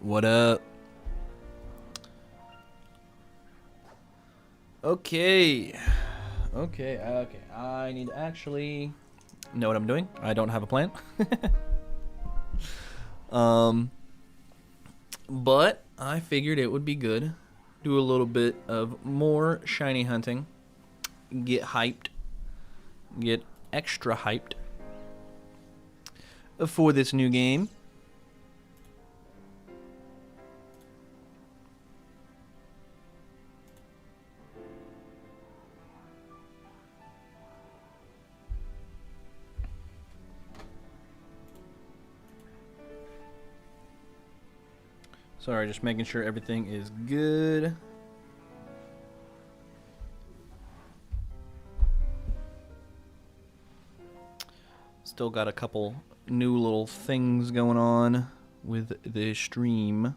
What up? Okay. Okay. I need to actually know what I'm doing. I don't have a plan. But I figured it would be good. Do a little bit of more shiny hunting. Get hyped. Get extra hyped for this new game. Sorry, just making sure everything is good. Still got a couple new little things going on with the stream.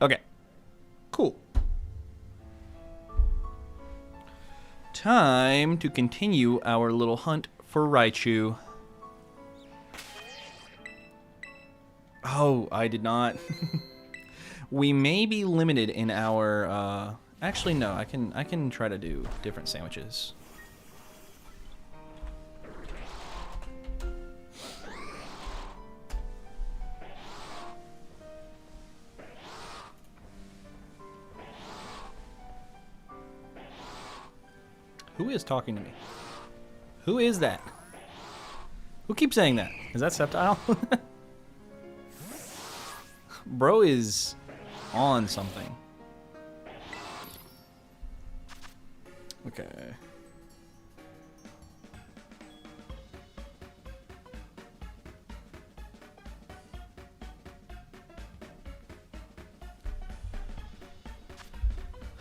Okay. Cool. Time to continue our little hunt for Raichu. Oh, I did not. We may be limited in our actually no, I can try to do different sandwiches. Who is talking to me? Who is that? Who keeps saying that? Is that Sceptile? Bro is on something. Okay.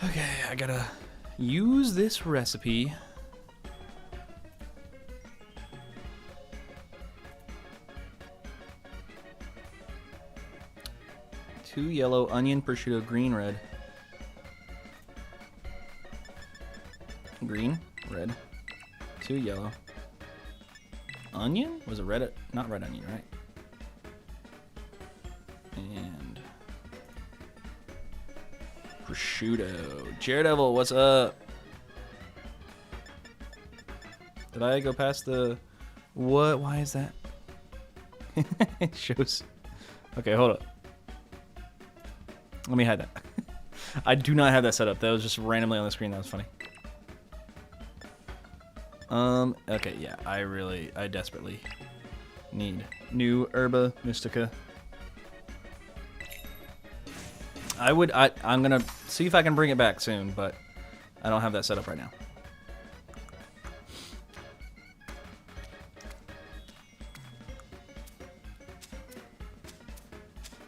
Okay, I gotta use this recipe. Two yellow, onion, prosciutto, green, red. Green, red. Two yellow. Onion? Was it red? Not red onion, right? And prosciutto. Daredevil, what's up? Did I go past the... What? Why is that? It shows... Okay, hold up. Let me hide that. I do not have that set up. That was just randomly on the screen. That was funny. Okay, yeah. I desperately need new Herba Mystica. I'm gonna see if I can bring it back soon, but I don't have that set up right now.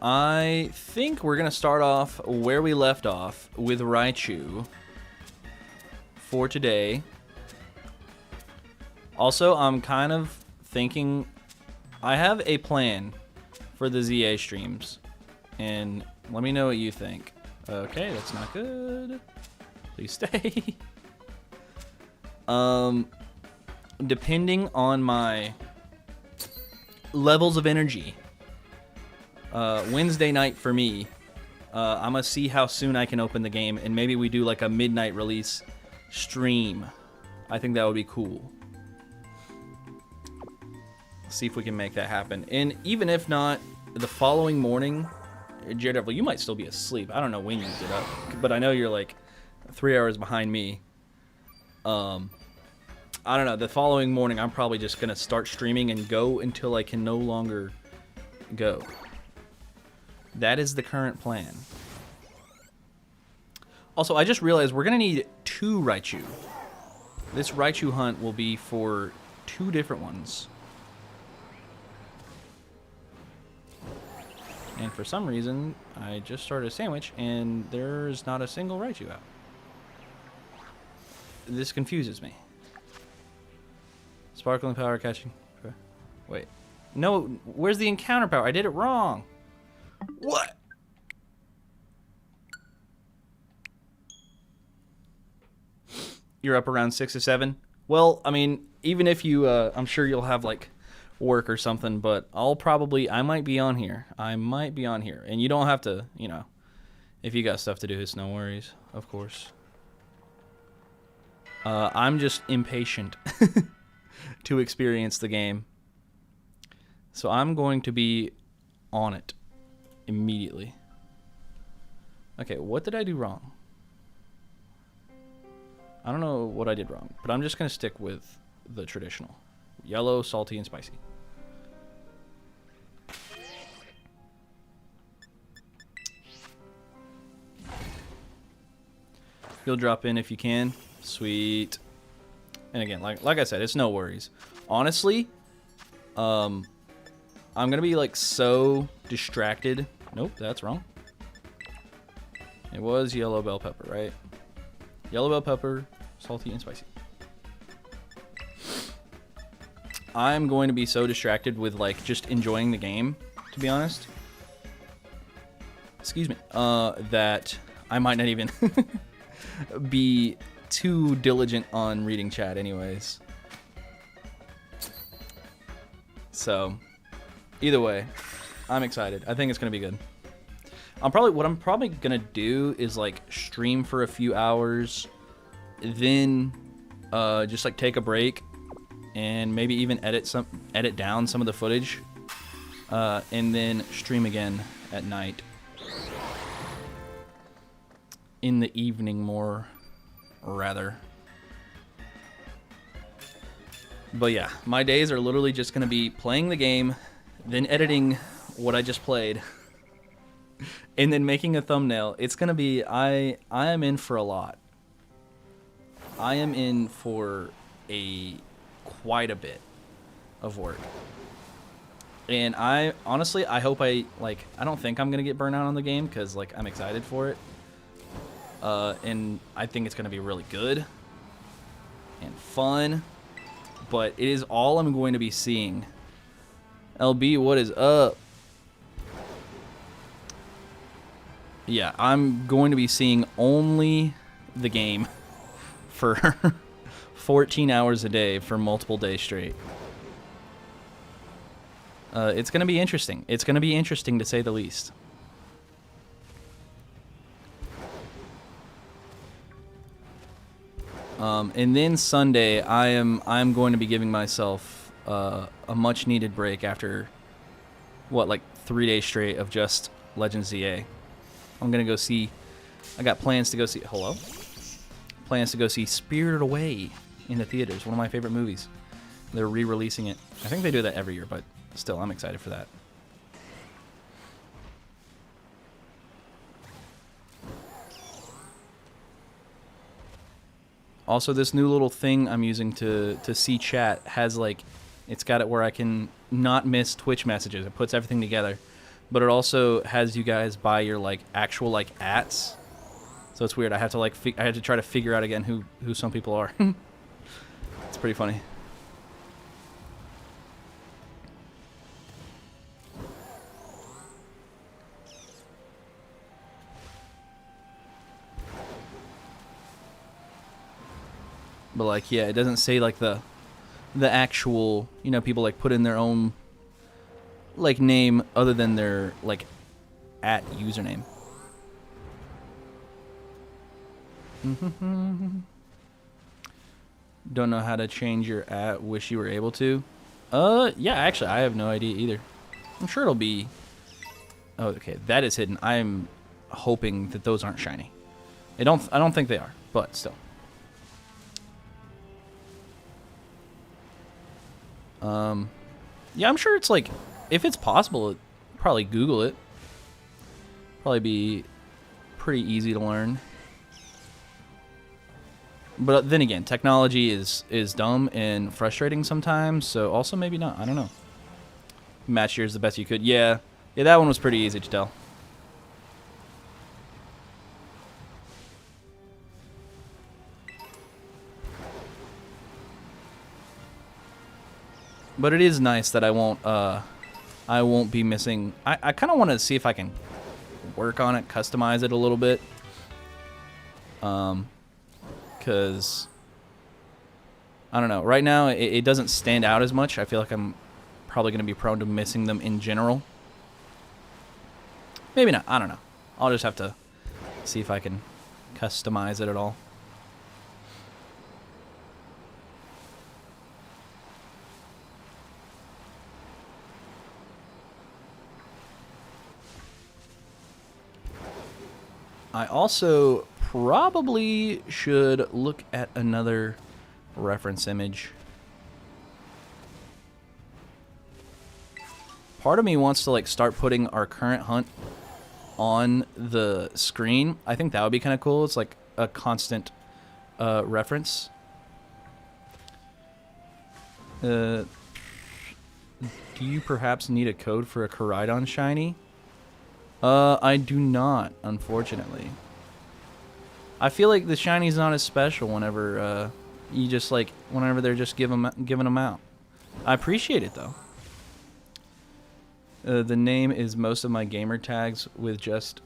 I think we're gonna start off where we left off with Raichu for today. Also, I'm kind of thinking I have a plan for the ZA streams, and let me know what you think. Okay, that's not good. Please stay. Depending on my levels of energy, Wednesday night for me, I'm gonna see how soon I can open the game, and maybe we do like a midnight release stream. I think that would be cool. See if we can make that happen. And even if not, the following morning, Daredevil, you might still be asleep. I don't know when you get up, but I know you're like 3 hours behind me. I don't know. The following morning, I'm probably just gonna start streaming and go until I can no longer go. That is the current plan. Also, I just realized we're gonna need 2 Raichu. This Raichu hunt will be for 2 different ones. And for some reason, I just started a sandwich, and there's not a single Raichu out. This confuses me. Sparkling power catching. Okay. Wait. No, where's the encounter power? I did it wrong. What? You're up around 6 or 7. Well, I mean, even if you, I'm sure you'll have like work or something, but I might be on here. And you don't have to, you know, if you got stuff to do, it's no worries, of course. I'm just impatient to experience the game. So I'm going to be on it immediately. Okay, what did I do wrong? I don't know what I did wrong, but I'm just going to stick with the traditional. Yellow, salty, and spicy. You'll drop in if you can. Sweet. And again, like I said, it's no worries. Honestly, I'm going to be like so distracted. Nope, that's wrong. It was yellow bell pepper, right? Yellow bell pepper, salty and spicy. I'm going to be so distracted with like just enjoying the game, to be honest. Excuse me. That I might not even be too diligent on reading chat anyways. So, either way, I'm excited. I think it's going to be good. What I'm probably going to do is like stream for a few hours, then just like take a break and maybe even edit down some of the footage, and then stream again at night. In the evening more, rather. But yeah, my days are literally just going to be playing the game, then editing what I just played, and then making a thumbnail. It's going to be, I am in for a lot. I am in for quite a bit of work. And I hope I don't think I'm going to get burnt out on the game, because like I'm excited for it. And I think it's going to be really good and fun, but it is all I'm going to be seeing. LB, what is up? Yeah, I'm going to be seeing only the game for 14 hours a day for multiple days straight. It's going to be interesting. It's going to be interesting to say the least. And then Sunday, I'm going to be giving myself a much needed break after like 3 days straight of just Legends ZA. I'm gonna go see. I got plans to go see. Hello. Plans to go see Spirited Away in the theaters. One of my favorite movies. They're re-releasing it. I think they do that every year, but still, I'm excited for that. Also, this new little thing I'm using to see chat has like, it's got it where I can not miss Twitch messages. It puts everything together, but it also has you guys buy your like actual like ats. So it's weird. I have to like I had to try to figure out again who some people are. It's pretty funny. But like, yeah, it doesn't say like the actual, you know, people like put in their own like name other than their like at username. Don't know how to change your at. Wish you were able to. Yeah, actually, I have no idea either. I'm sure it'll be. Oh, okay, that is hidden. I'm hoping that those aren't shiny. I don't think they are, but still. Yeah, I'm sure it's like, if it's possible, probably Google it. Probably be pretty easy to learn. But then again, technology is dumb and frustrating sometimes, so also maybe not. I don't know. Match yours the best you could. Yeah, that one was pretty easy to tell. But it is nice that I won't be missing. I kind of want to see if I can work on it, customize it a little bit. Because I don't know. Right now, it doesn't stand out as much. I feel like I'm probably going to be prone to missing them in general. Maybe not. I don't know. I'll just have to see if I can customize it at all. I also probably should look at another reference image. Part of me wants to like start putting our current hunt on the screen. I think that would be kind of cool. It's like a constant reference. Do you perhaps need a code for a Koraidon shiny? I do not, unfortunately. I feel like the shiny's not as special whenever you just like whenever they're just giving them out. I appreciate it though. The name is most of my gamer tags with just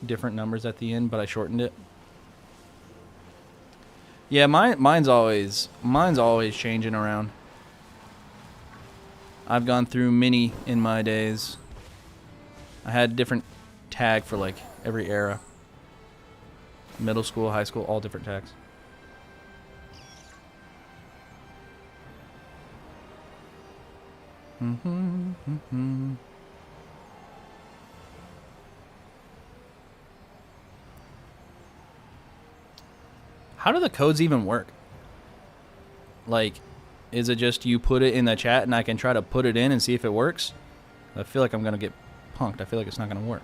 different numbers at the end, but I shortened it. Yeah, mine's always changing around. I've gone through many in my days. I had a different tag for like every era. Middle school, high school, all different tags. How do the codes even work? Like, is it just you put it in the chat and I can try to put it in and see if it works? I feel like I'm going to get punked. I feel like it's not going to work.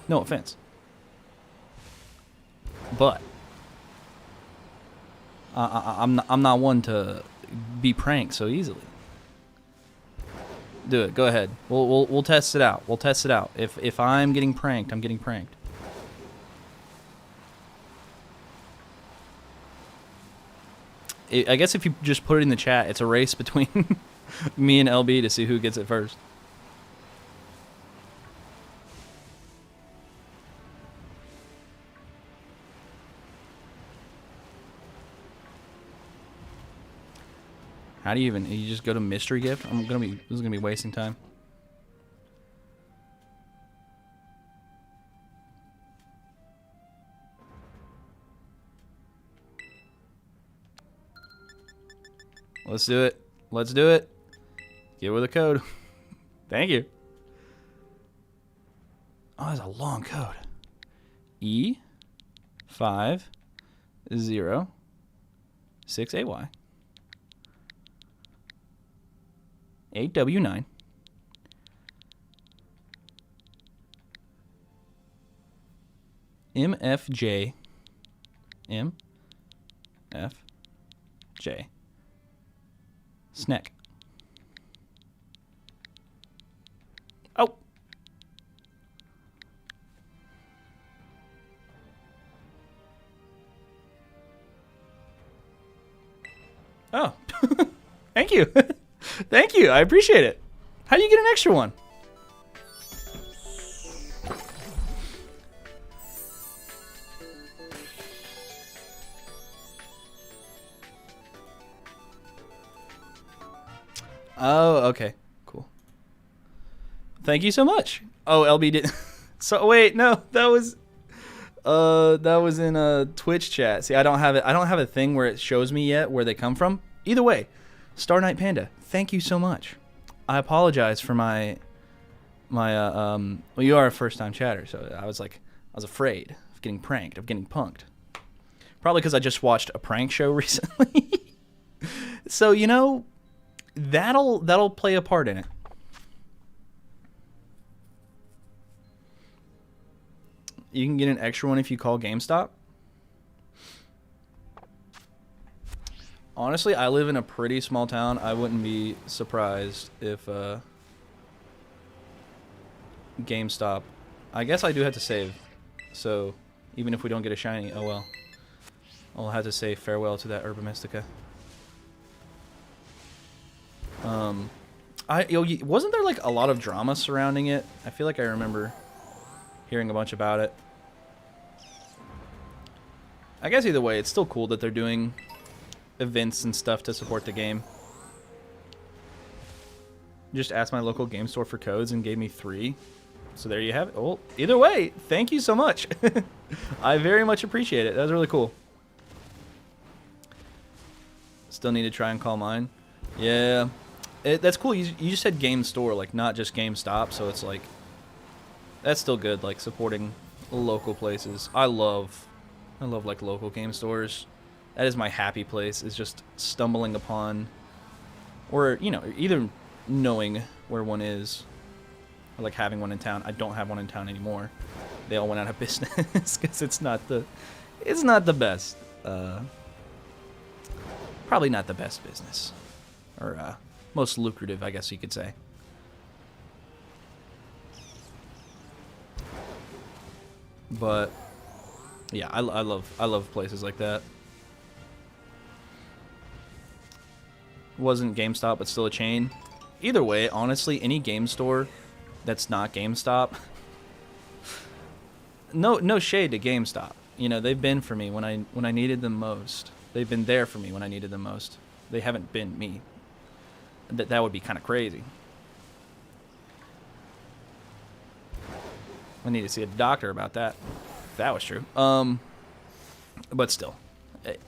No offense. But I'm not one to be pranked so easily. Do it. Go ahead. We'll test it out. We'll test it out. If I'm getting pranked, I'm getting pranked. I guess if you just put it in the chat, it's a race between me and LB to see who gets it first. How do you even? You just go to mystery gift? This is gonna be wasting time. Let's do it. Let's do it. Give her the code. Thank you. Oh, that's a long code. E506AY. 8W9 MFJ Snack. Oh. Oh. Thank you. Thank you. I appreciate it. How do you get an extra one? Oh, okay. Cool. Thank you so much. Oh, LB did. So wait, no, that was in a Twitch chat. See, I don't have a thing where it shows me yet where they come from. Either way, Star Knight Panda, thank you so much. I apologize for my well, you are a first-time chatter, so I was afraid of getting pranked, of getting punked. Probably because I just watched a prank show recently. So, you know, that'll play a part in it. You can get an extra one if you call GameStop. Honestly, I live in a pretty small town. I wouldn't be surprised if GameStop... I guess I do have to save. So, even if we don't get a shiny, oh well. I'll have to say farewell to that Herba Mystica. Wasn't there like a lot of drama surrounding it? I feel like I remember hearing a bunch about it. I guess either way, it's still cool that they're doing events and stuff to support the game. Just asked my local game store for codes and gave me 3. So there you have it. Well, either way, thank you so much. I very much appreciate it. That was really cool. Still need to try and call mine. Yeah. That's cool. You just said game store, like not just GameStop. So it's like, that's still good, like supporting local places. I love like local game stores. That is my happy place, is just stumbling upon, or, you know, either knowing where one is, or like having one in town. I don't have one in town anymore. They all went out of business because it's not the best. Probably not the best business, or most lucrative, I guess you could say. But yeah, I love places like that. Wasn't GameStop, but still a chain. Either way, honestly, any game store that's not GameStop, no shade to GameStop. You know, they've been for me when I needed them most. They've been there for me when I needed them most. They haven't been me. That would be kind of crazy. I need to see a doctor about that. If that was true. But still,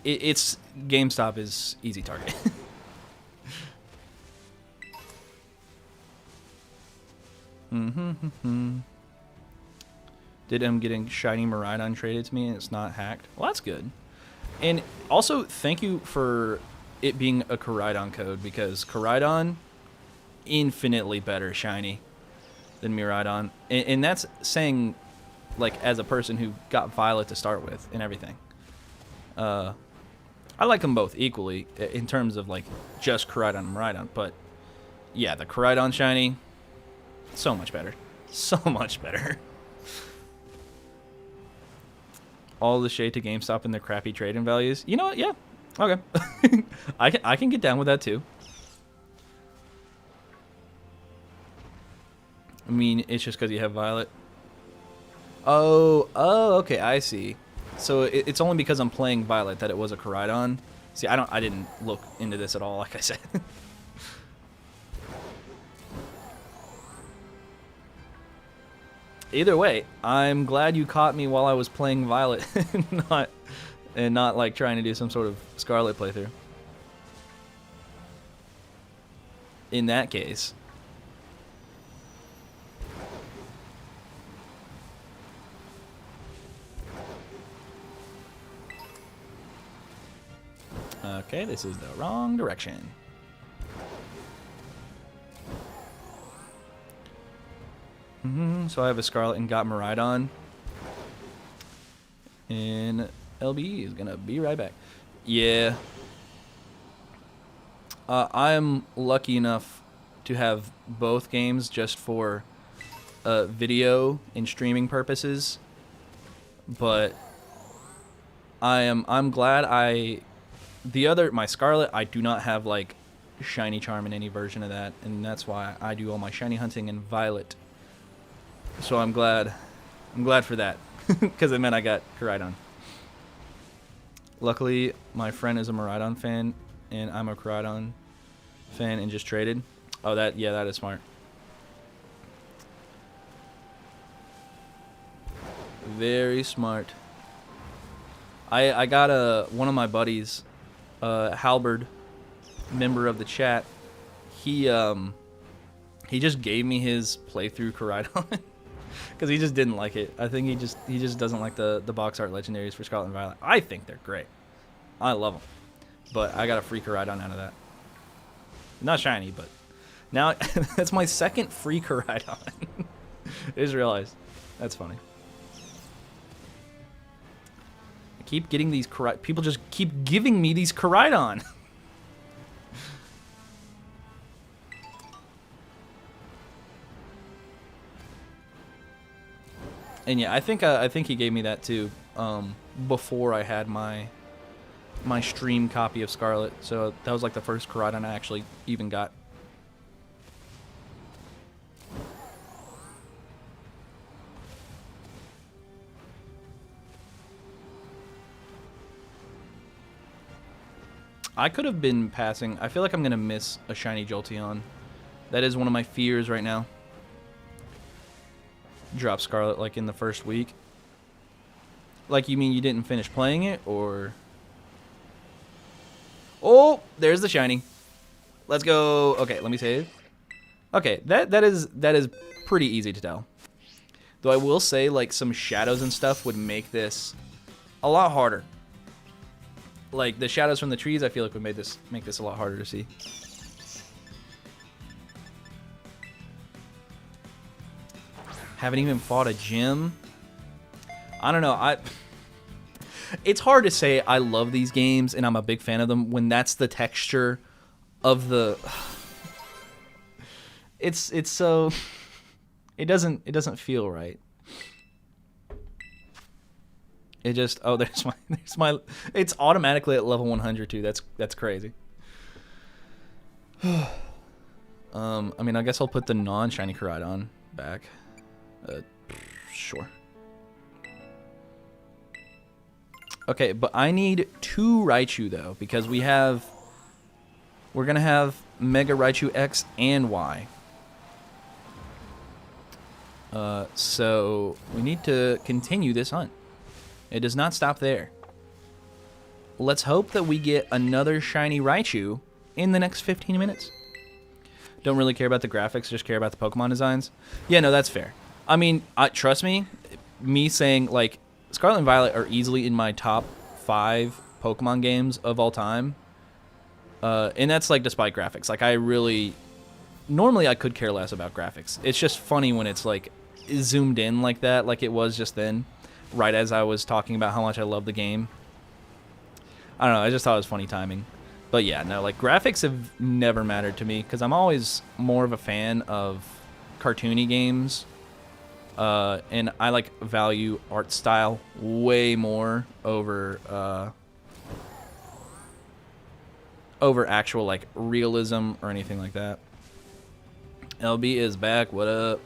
it's GameStop is easy target. Did getting shiny Miraidon traded to me and it's not hacked? Well, that's good. And also, thank you for it being a Koraidon code, because Koraidon, infinitely better shiny than Miraidon. And that's saying, like, as a person who got Violet to start with and everything. I like them both equally in terms of, like, just Koraidon and Miraidon. But, yeah, the Koraidon shiny, so much better. So much better. All the shade to GameStop and their crappy trading values. You know what? Yeah. Okay. I can get down with that too. I mean, it's just because you have Violet. Oh, okay, I see. So it's only because I'm playing Violet that it was a Koraidon. See, I didn't look into this at all, like I said. Either way, I'm glad you caught me while I was playing Violet, and not like trying to do some sort of Scarlet playthrough. In that case. Okay, this is the wrong direction. So I have a Scarlet and got Miraidon. And LB is going to be right back. Yeah. I'm lucky enough to have both games just for video and streaming purposes. But I'm glad my Scarlet, I do not have like Shiny Charm in any version of that, and that's why I do all my shiny hunting in Violet. So I'm glad for that, because it meant I got Koraidon. Luckily, my friend is a Miraidon fan, and I'm a Koraidon fan, and just traded. Oh, that is smart. Very smart. I got one of my buddies, Halberd, member of the chat. He just gave me his playthrough Koraidon. Because he just didn't like it. I think he just doesn't like the box art legendaries for Scarlet and Violet. I think they're great. I love them. But I got a free Koraidon out of that. Not shiny, but now that's my second free Koraidon. I just realized. That's funny. I keep getting these Koraidon. People just keep giving me these Koraidon. And yeah, I think he gave me that too, before I had my my stream copy of Scarlet, so that was like the first Koraidon I actually even got. I could have been passing. I feel like I'm going to miss a shiny Jolteon. That is one of my fears right now. Drop Scarlet like in the first week. Like, you mean you didn't finish playing it, or... Oh, there's the shiny. Let's go. Okay, let me save. Okay, that is pretty easy to tell. Though I will say, like, some shadows and stuff would make this a lot harder. Like, the shadows from the trees, I feel like would make this a lot harder to see. Haven't even fought a gym. I don't know. It's hard to say I love these games and I'm a big fan of them when that's the texture of the. It's so. It doesn't feel right. It just there's my it's automatically at level 100 too. That's crazy. I mean, I guess I'll put the non-shiny Koraidon back. Sure. Okay, but I need 2 Raichu though, because we're gonna have Mega Raichu X and Y. So we need to continue this hunt. It does not stop there. Let's hope that we get another shiny Raichu in the next 15 minutes. Don't really care about the graphics, just care about the Pokemon designs. Yeah, no, that's fair. I mean, trust me, me saying, like, Scarlet and Violet are easily in my top 5 Pokemon games of all time. And that's, like, despite graphics. Like, normally I could care less about graphics. It's just funny when it's, like, zoomed in like that, like it was just then. Right as I was talking about how much I love the game. I don't know, I just thought it was funny timing. But yeah, no, like, graphics have never mattered to me because I'm always more of a fan of cartoony games. And I, like, value art style way more over actual, like, realism or anything like that. LB is back, what up?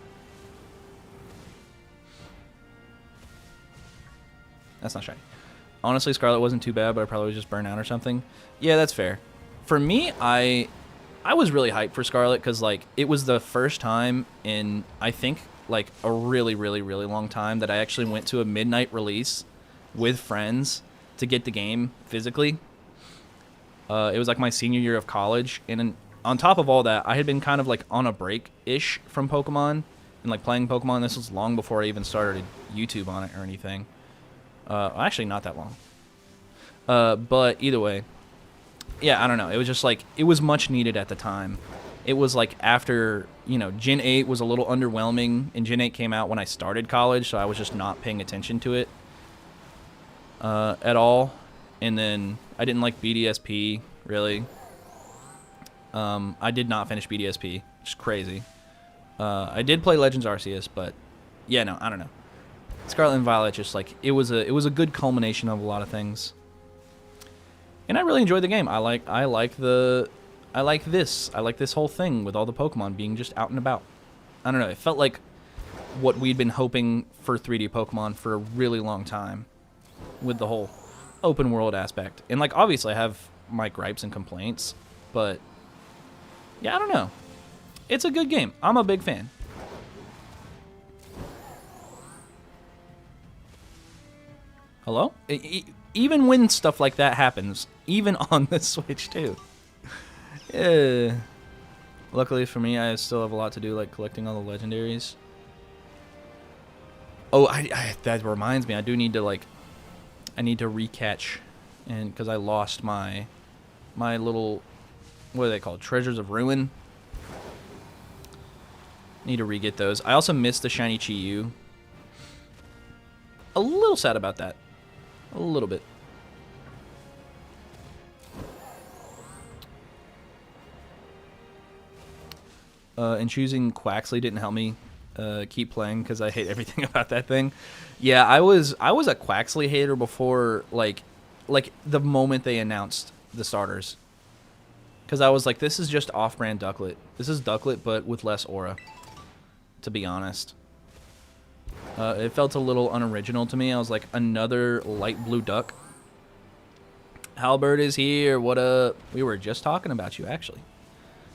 That's not shiny. Honestly, Scarlet wasn't too bad, but I probably was just burnt out or something. Yeah, that's fair. For me, I was really hyped for Scarlet because, like, it was the first time in, I think, like, a really, really, really long time that I actually went to a midnight release with friends to get the game physically. It was, like, my senior year of college, and on top of all that, I had been kind of, like, on a break-ish from Pokemon and, like, playing Pokemon. This was long before I even started YouTube on it or anything. Actually, not that long. But either way, yeah, I don't know. It was just like, it was much needed at the time. It was like after, Gen 8 was a little underwhelming, and Gen 8 came out when I started college, so I was just not paying attention to it at all. And then I didn't like BDSP, really. I did not finish BDSP, which is crazy. I did play Legends Arceus, but yeah, no, I don't know. Scarlet and Violet, just like, it was a good culmination of a lot of things, and I really enjoyed the game. I like this whole thing with all the Pokemon being just out and about. I don't know. It felt like what we'd been hoping for 3D Pokemon for a really long time, with the whole open world aspect. And, like, obviously I have my gripes and complaints, but yeah, I don't know. It's a good game. I'm a big fan. Hello? Even when stuff like that happens, even on the Switch too. Luckily for me, I still have a lot to do, like collecting all the legendaries. Oh, that reminds me, I do need to, like, I need to recatch, and because I lost my little, what are they called? Treasures of Ruin. Need to re-get those. I also missed the shiny Chi-Yu. A little sad about that. A little bit. And choosing Quaxley didn't help me keep playing because I hate everything about that thing. Yeah, I was a Quaxley hater before, like, like the moment they announced the starters. Because I was like, this is just off-brand Ducklet. This is Ducklet, but with less aura, to be honest. It felt a little unoriginal to me. I was like, another light blue duck. Halberd is here. What up? We were just talking about you, actually.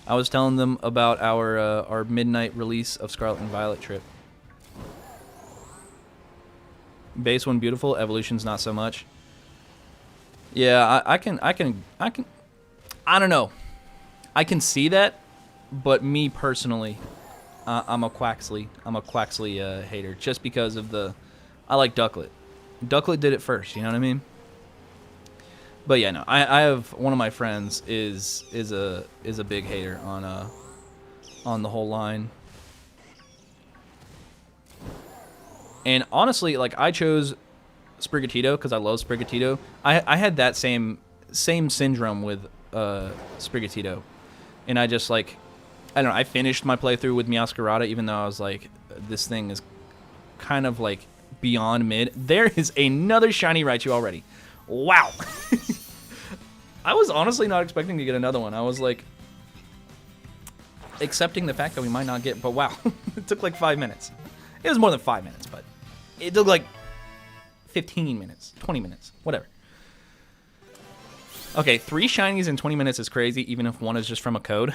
I was telling them about our midnight release of Scarlet and Violet trip. Base one beautiful, evolution's not so much. Yeah, I don't know. I can see that, but me personally, I'm a Quaxley hater just because of I like Ducklet. Ducklet did it first, you know what I mean? But yeah, no, I have one of my friends is a big hater on the whole line. And honestly, like I chose Sprigatito because I love Sprigatito. I had that same syndrome with Sprigatito, and I just like I don't know. I finished my playthrough with Meowscarada, even though I was like, this thing is kind of like beyond mid. There is another shiny Raichu already. Wow. I was honestly not expecting to get another one. I was like accepting the fact that we might not get, but wow, it took like 5 minutes. It was more than 5 minutes, but it took like 15 minutes, 20 minutes, whatever. Okay, 3 shinies in 20 minutes is crazy, even if one is just from a code.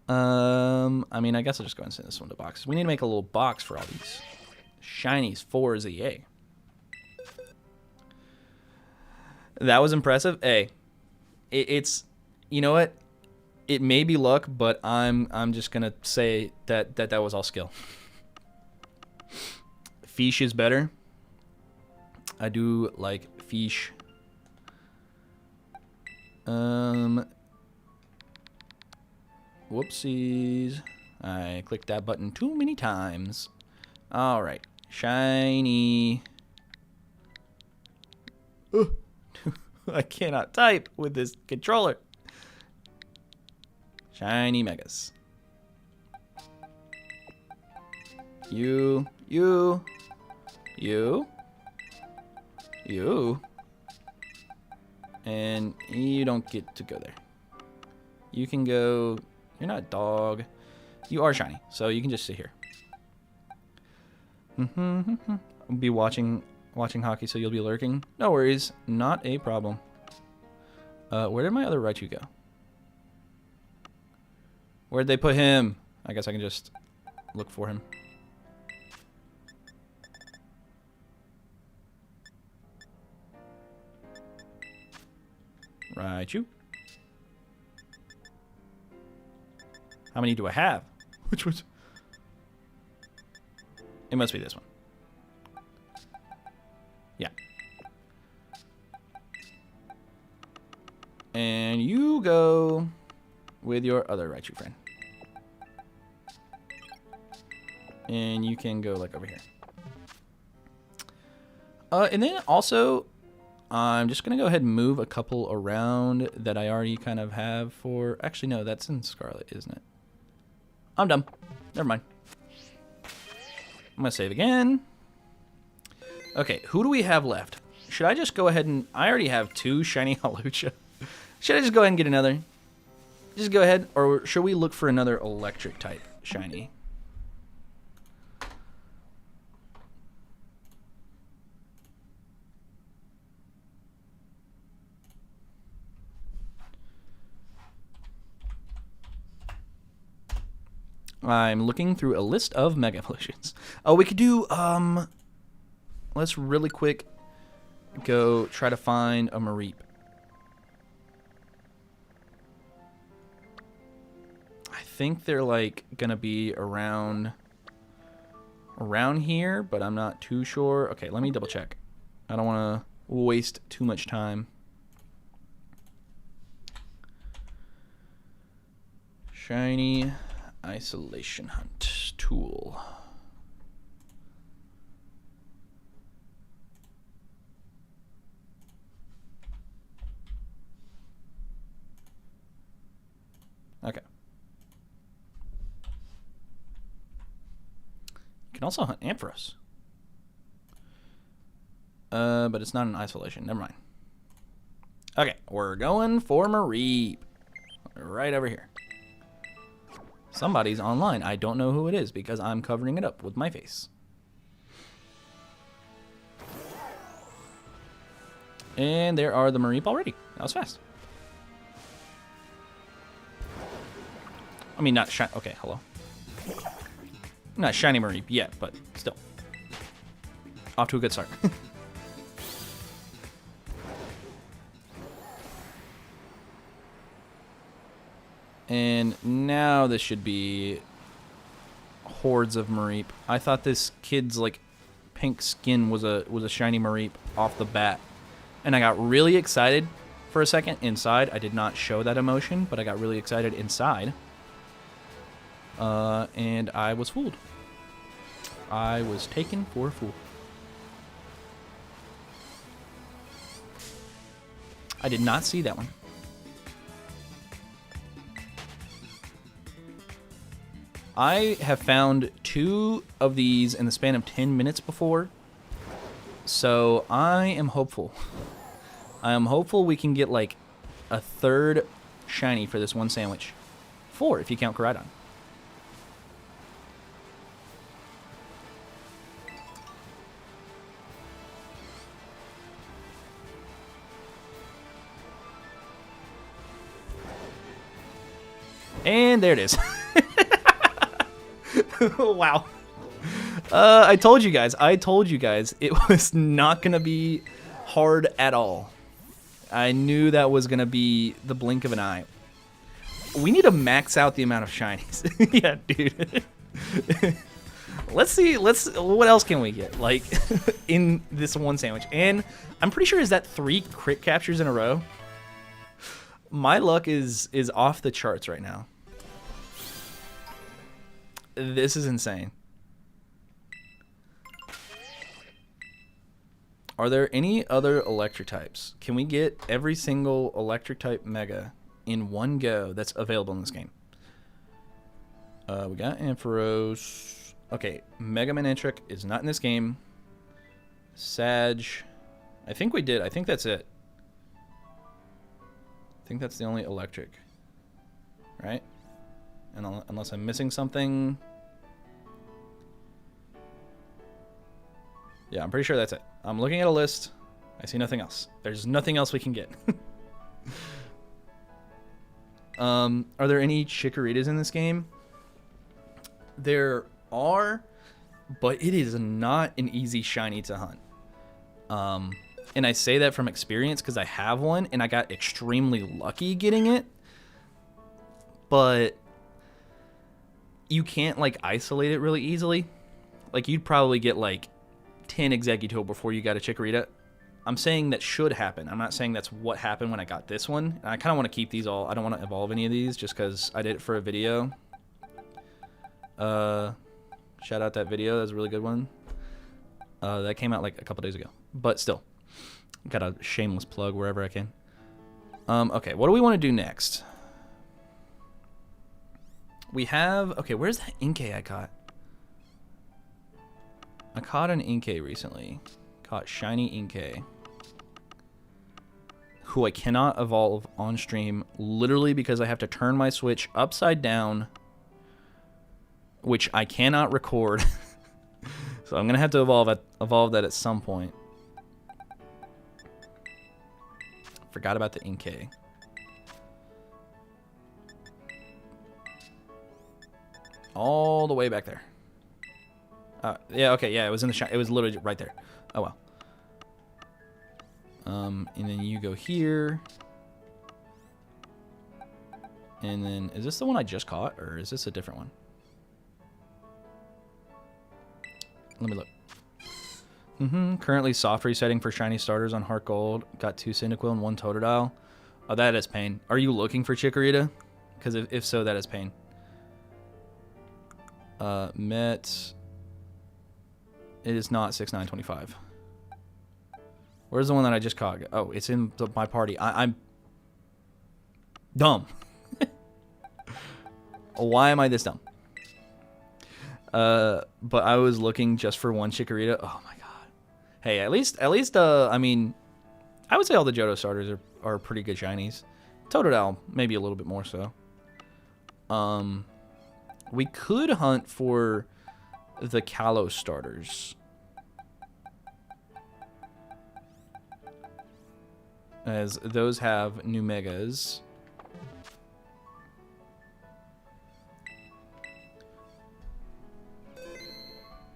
I mean, I guess I'll just go and send this one to boxes. We need to make a little box for all these shinies for ZA. That was impressive. Hey, it's you know what? It may be luck, but I'm just gonna say that was all skill. Fish is better. I do like fish. Whoopsies. I clicked that button too many times. All right, shiny. I cannot type with this controller. Shiny Megas. You. And you don't get to go there. You can go... You're not a dog. You are shiny, so you can just sit here. I'll be watching hockey, so you'll be lurking. No worries. Not a problem. Where did my other Raichu go? Where'd they put him? I guess I can just look for him. Raichu. How many do I have? Which was? It must be this one. Yeah. And you go with your other Raichu friend. And you can go like over here. And then also, I'm just going to go ahead and move a couple around that I already kind of have for... Actually, no, that's in Scarlet, isn't it? I'm dumb. Never mind. I'm going to save again. Okay, who do we have left? Should I just go ahead and... I already have 2 shiny Hawlucha. Should I just go ahead and get another? Just go ahead, or should we look for another electric type shiny? I'm looking through a list of Mega Evolutions. Oh, we could do, let's really quick go try to find a Mareep. I think they're, like, gonna be around here, but I'm not too sure. Okay, let me double check. I don't want to waste too much time. Shiny... Isolation Hunt tool. Okay. You can also hunt Ampharos. But it's not an isolation. Never mind. Okay, we're going for Mareep. Right over here. Somebody's online. I don't know who it is because I'm covering it up with my face. And there are the Mareep already. That was fast. I mean, not shiny. Okay, hello. Not shiny Mareep yet, but still. Off to a good start. And now this should be hordes of Mareep. I thought this kid's like pink skin was a shiny Mareep off the bat. And I got really excited for a second inside. I did not show that emotion, but I got really excited inside. And I was fooled. I was taken for a fool. I did not see that one. I have found 2 of these in the span of 10 minutes before. So I am hopeful. I am hopeful we can get like a 3rd shiny for this one sandwich. 4 if you count Koraidon. And there it is. Wow. I told you guys. It was not going to be hard at all. I knew that was going to be the blink of an eye. We need to max out the amount of shinies. Yeah, dude. Let's see. What else can we get? Like, in this one sandwich. And I'm pretty sure, is that 3 crit captures in a row? My luck is off the charts right now. This is insane. Are there any other electric types? Can we get every single electric type mega in one go that's available in this game? We got Ampharos. Okay, Mega Manectric is not in this game. Sag. I think we did. I think that's it. I think that's the only electric. Right? And unless I'm missing something. Yeah, I'm pretty sure that's it. I'm looking at a list. I see nothing else. There's nothing else we can get. Are there any Chikoritas in this game? There are, but it is not an easy shiny to hunt. And I say that from experience because I have one and I got extremely lucky getting it. But you can't like isolate it really easily. Like you'd probably get like 10 Exeggutor before you got a Chikorita. I'm saying that should happen. I'm not saying that's what happened when I got this one. And I kind of want to keep these all. I don't want to evolve any of these just because I did it for a video. Shout out that video. That was a really good one. That came out like a couple days ago. But still, got a shameless plug wherever I can. Okay, what do we want to do next? We have... Okay, where's that Inkay I caught? I caught an Inkay recently. Caught shiny Inkay. Who I cannot evolve on stream. Literally because I have to turn my Switch upside down. Which I cannot record. So I'm going to have to evolve that at some point. Forgot about the Inkay. All the way back there. Yeah, okay, yeah, it was in the shot. It was literally right there. Oh, well. And then you go here. And then, is this the one I just caught, or is this a different one? Let me look. Currently soft resetting for shiny starters on Heart Gold. Got 2 Cyndaquil and 1 Totodile. Oh, that is pain. Are you looking for Chikorita? Because if so, that is pain. Met. It is not 6925. Where's the one that I just caught? Oh, it's in my party. I'm dumb. Why am I this dumb? But I was looking just for one Chikorita. Oh my god. Hey, at least, I mean, I would say all the Johto starters are pretty good shinies. Totodile, maybe a little bit more so. We could hunt for the Kalos starters, as those have new megas.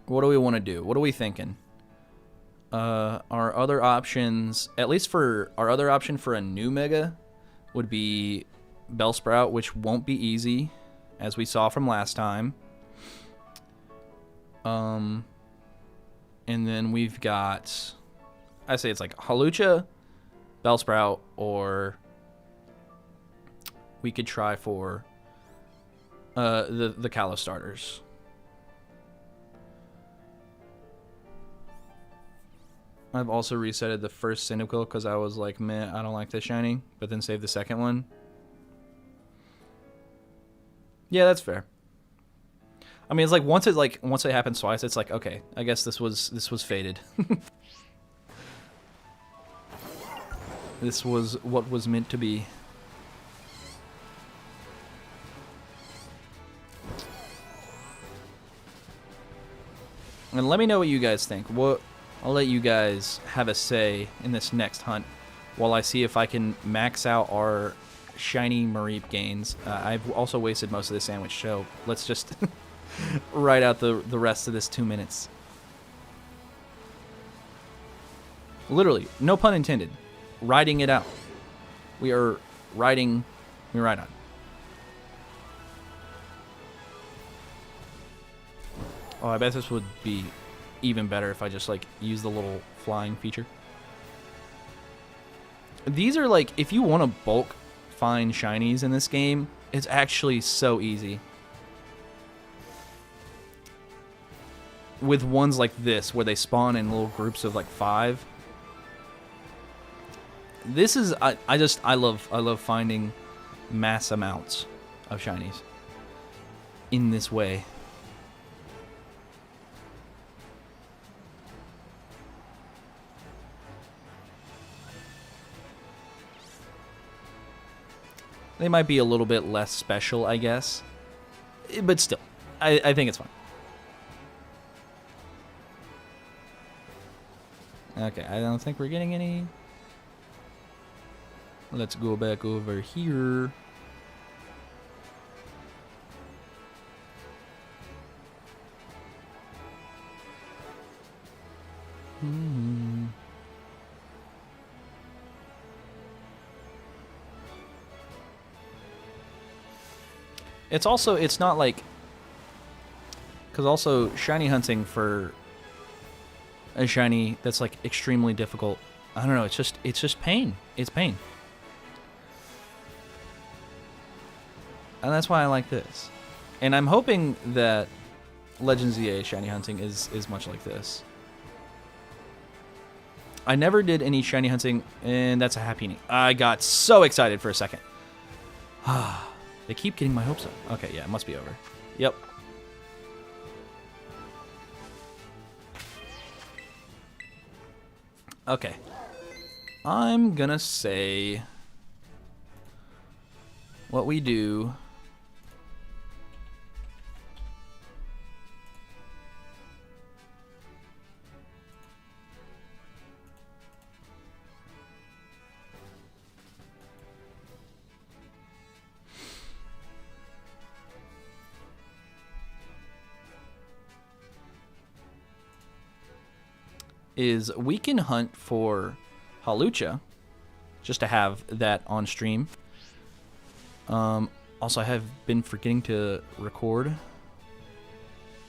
What do we want to do? What are we thinking? Our other options, at least for our other option for a new mega, would be Bellsprout, which won't be easy, as we saw from last time. And then we've got, I say it's like Hawlucha, Bellsprout, or we could try for the Kalos starters. I've also resetted the first Cyndaquil because I was like, man, I don't like this shiny, but then saved the second one. Yeah, that's fair. I mean, it's like once it happens twice, it's like, okay, I guess this was fated. This was what was meant to be. And let me know what you guys think. I'll let you guys have a say in this next hunt while I see if I can max out our shiny Mareep gains. I've also wasted most of the sandwich, so let's just ride out the rest of this 2 minutes. Literally, no pun intended. Riding it out. We are riding. We ride on. Oh, I bet this would be even better if I just like use the little flying feature. These are like, if you want to bulk find shinies in this game, it's actually so easy. With ones like this, where they spawn in little groups of like 5. This is, I love finding mass amounts of shinies in this way. They might be a little bit less special, I guess. But still, I think it's fine. Okay, I don't think we're getting any. Let's go back over here. It's also, it's not like, because also shiny hunting for a shiny that's like extremely difficult. I don't know. It's just pain. It's pain. And that's why I like this. And I'm hoping that Legends EA shiny hunting is much like this. I never did any shiny hunting, and that's a happy. I got so excited for a second. They keep getting my hopes up. Okay, yeah, it must be over. Yep. Okay. I'm gonna say what we do is we can hunt for Hawlucha, just to have that on stream. Also, I have been forgetting to record.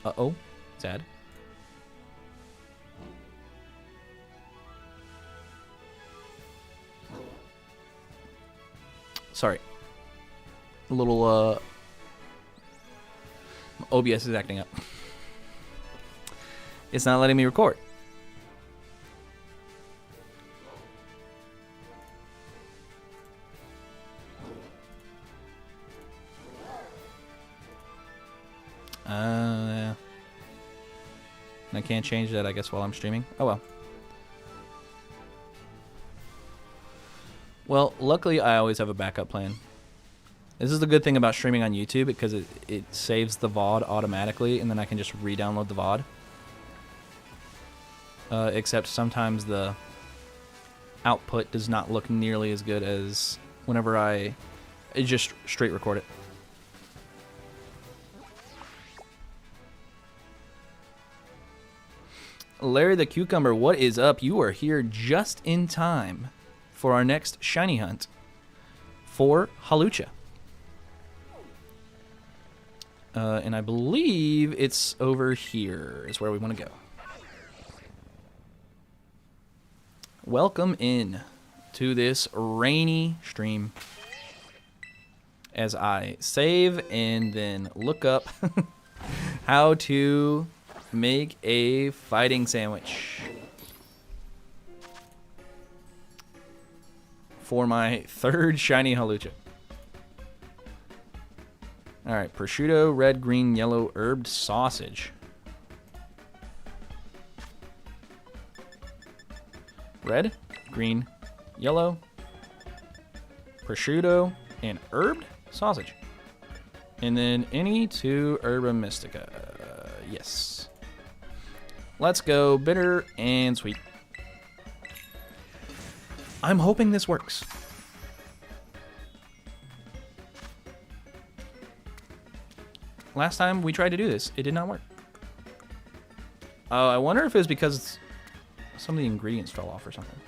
Uh-oh, sad. Sorry. A little, OBS is acting up. It's not letting me record. Yeah. I can't change that, I guess, while I'm streaming. Oh well. Well, luckily I always have a backup plan. This is the good thing about streaming on YouTube because it saves the VOD automatically, and then I can just re-download the VOD. Except sometimes the output does not look nearly as good as whenever I just straight record it. Larry the Cucumber, what is up? You are here just in time for our next shiny hunt for Hawlucha. And I believe it's over here is where we want to go. Welcome in to this rainy stream as I save and then look up how to make a fighting sandwich for my third shiny Hawlucha. Alright, prosciutto, red, green, yellow, herbed sausage. Red, green, yellow, prosciutto, and herbed sausage. And then any two Herba Mystica. Yes. Let's go bitter and sweet. I'm hoping this works. Last time we tried to do this, it did not work. Oh, I wonder if it was because some of the ingredients fell off or something.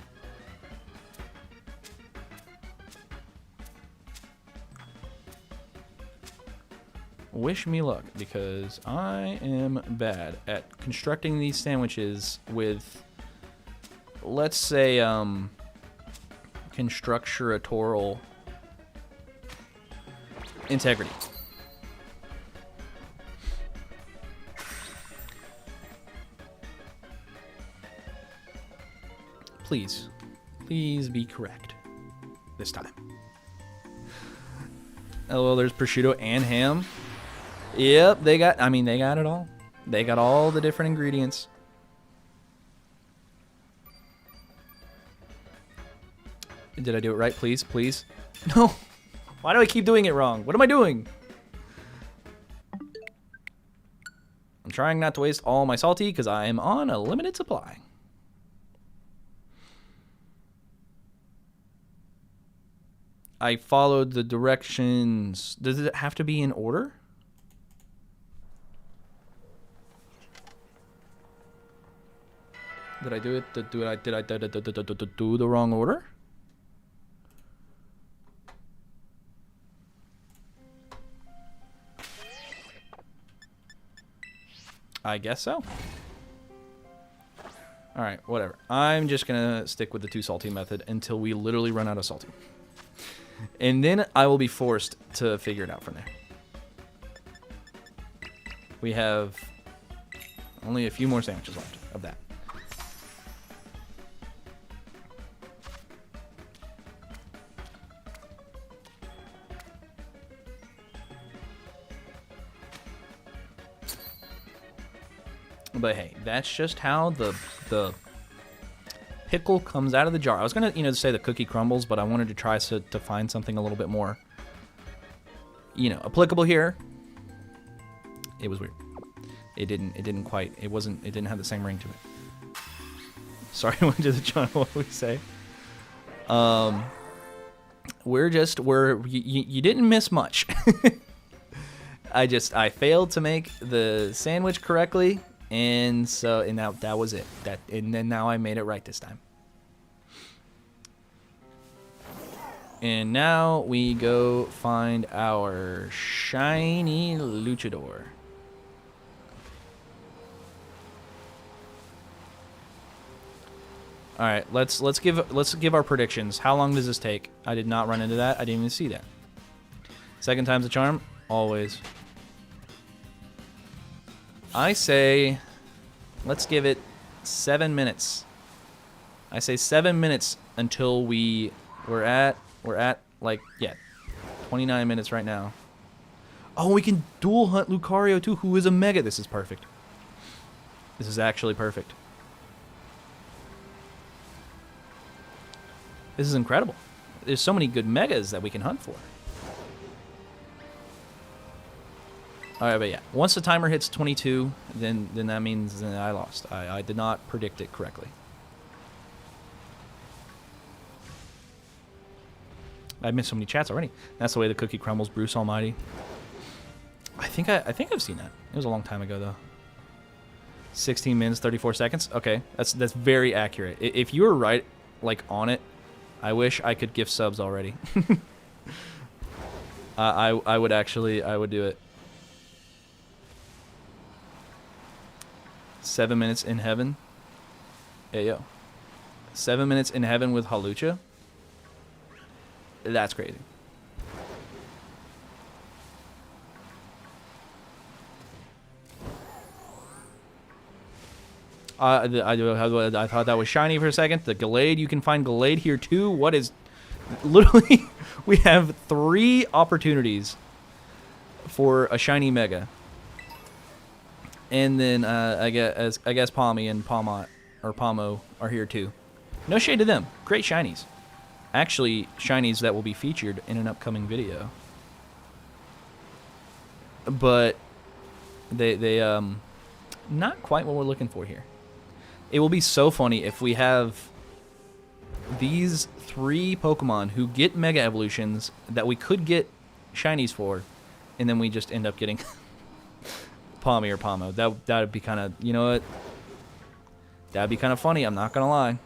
Wish me luck, because I am bad at constructing these sandwiches with, let's say, constructuratorial integrity. Please, please be correct this time. Oh, well, there's prosciutto and ham. Yep, they got it all. They got all the different ingredients. Did I do it right? Please, please. No. Why do I keep doing it wrong? What am I doing? I'm trying not to waste all my salty because I am on a limited supply. I followed the directions. Does it have to be in order? Did I do it? Did I do the wrong order? I guess so. All right, whatever. I'm just gonna stick with the too salty method until we literally run out of salty. And then I will be forced to figure it out from there. We have only a few more sandwiches left of that. But hey, that's just how the pickle comes out of the jar. I was gonna, say the cookie crumbles, but I wanted to try to find something a little bit more, applicable here. It was weird. It didn't have the same ring to it. Sorry, I went to the channel. What we say? You didn't miss much. I failed to make the sandwich correctly. And that was it. And then now I made it right this time. And now we go find our shiny luchador. All right, let's give our predictions. How long does this take? I did not run into that. I didn't even see that. Second time's a charm, always. I say, let's give it 7 minutes. I say 7 minutes until we're at 29 minutes right now. Oh, we can dual hunt Lucario too, who is a mega. This is perfect. This is actually perfect. This is incredible. there's so many good megas that we can hunt for. All right, but yeah, once the timer hits 22, then that means that I lost. I did not predict it correctly. I missed so many chats already. That's the way the cookie crumbles, Bruce Almighty. I think I've seen that. It was a long time ago though. 16 minutes 34 seconds. Okay, that's very accurate. If you were right, like on it, I wish I could gift subs already. I would do it. 7 minutes in heaven. Hey yo, 7 minutes in heaven with Halucha. That's crazy. I thought that was shiny for a second. The Gallade, you can find Gallade here too. What is... Literally, we have 3 opportunities for a shiny Mega. And then I guess Palmy and Palmo are here too. No shade to them. Great shinies. Actually, shinies that will be featured in an upcoming video. But they not quite what we're looking for here. It will be so funny if we have these 3 Pokemon who get Mega Evolutions that we could get shinies for, and then we just end up getting Palmy or Palmo. That would be kind of, you know what? That would be kind of funny, I'm not going to lie.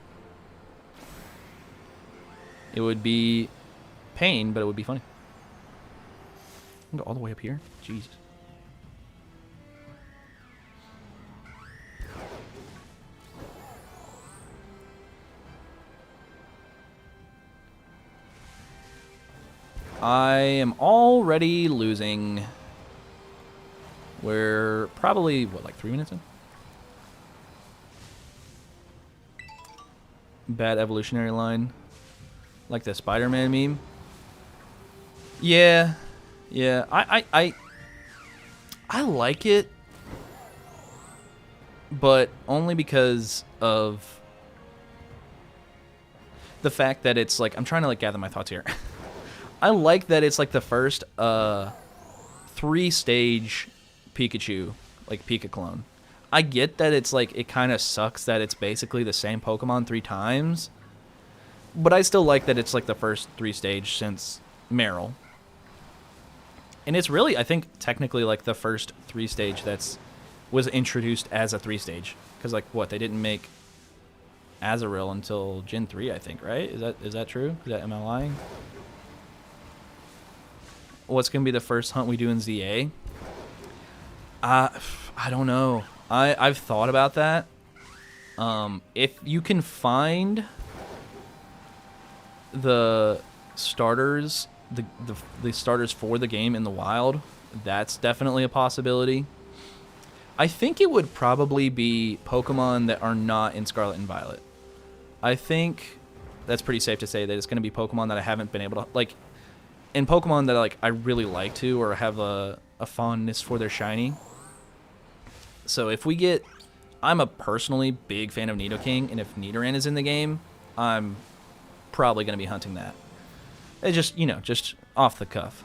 It would be pain, but it would be funny. Go all the way up here? Jesus. I am already losing. We're probably, what, like 3 minutes in? Bad evolutionary line. Like the Spider-Man meme. Yeah. Yeah. I like it. But only because of the fact that it's like, I'm trying to like gather my thoughts here. I like that it's like the first 3-stage Pikachu, like Pika clone. I get that it's like, it kind of sucks that it's basically the same Pokemon 3 times. But I still like that it's like the first 3-stage since Meryl. And it's really, I think, technically like the first 3-stage was introduced as a 3-stage. Because like, what, they didn't make Azurill until Gen 3, I think, right? Is that true? Am I lying? What's going to be the first hunt we do in ZA? I don't know. I've thought about that. If you can find the starters, the starters for the game in the wild, that's definitely a possibility. I think it would probably be Pokemon that are not in Scarlet and Violet. I think that's pretty safe to say that it's going to be Pokemon that I haven't been able to, like, and Pokemon that like I really like to or have a fondness for their shiny. So if we get, I'm a personally big fan of Nidoking, and if Nidoran is in the game, I'm probably going to be hunting that. It just, you know, just off the cuff.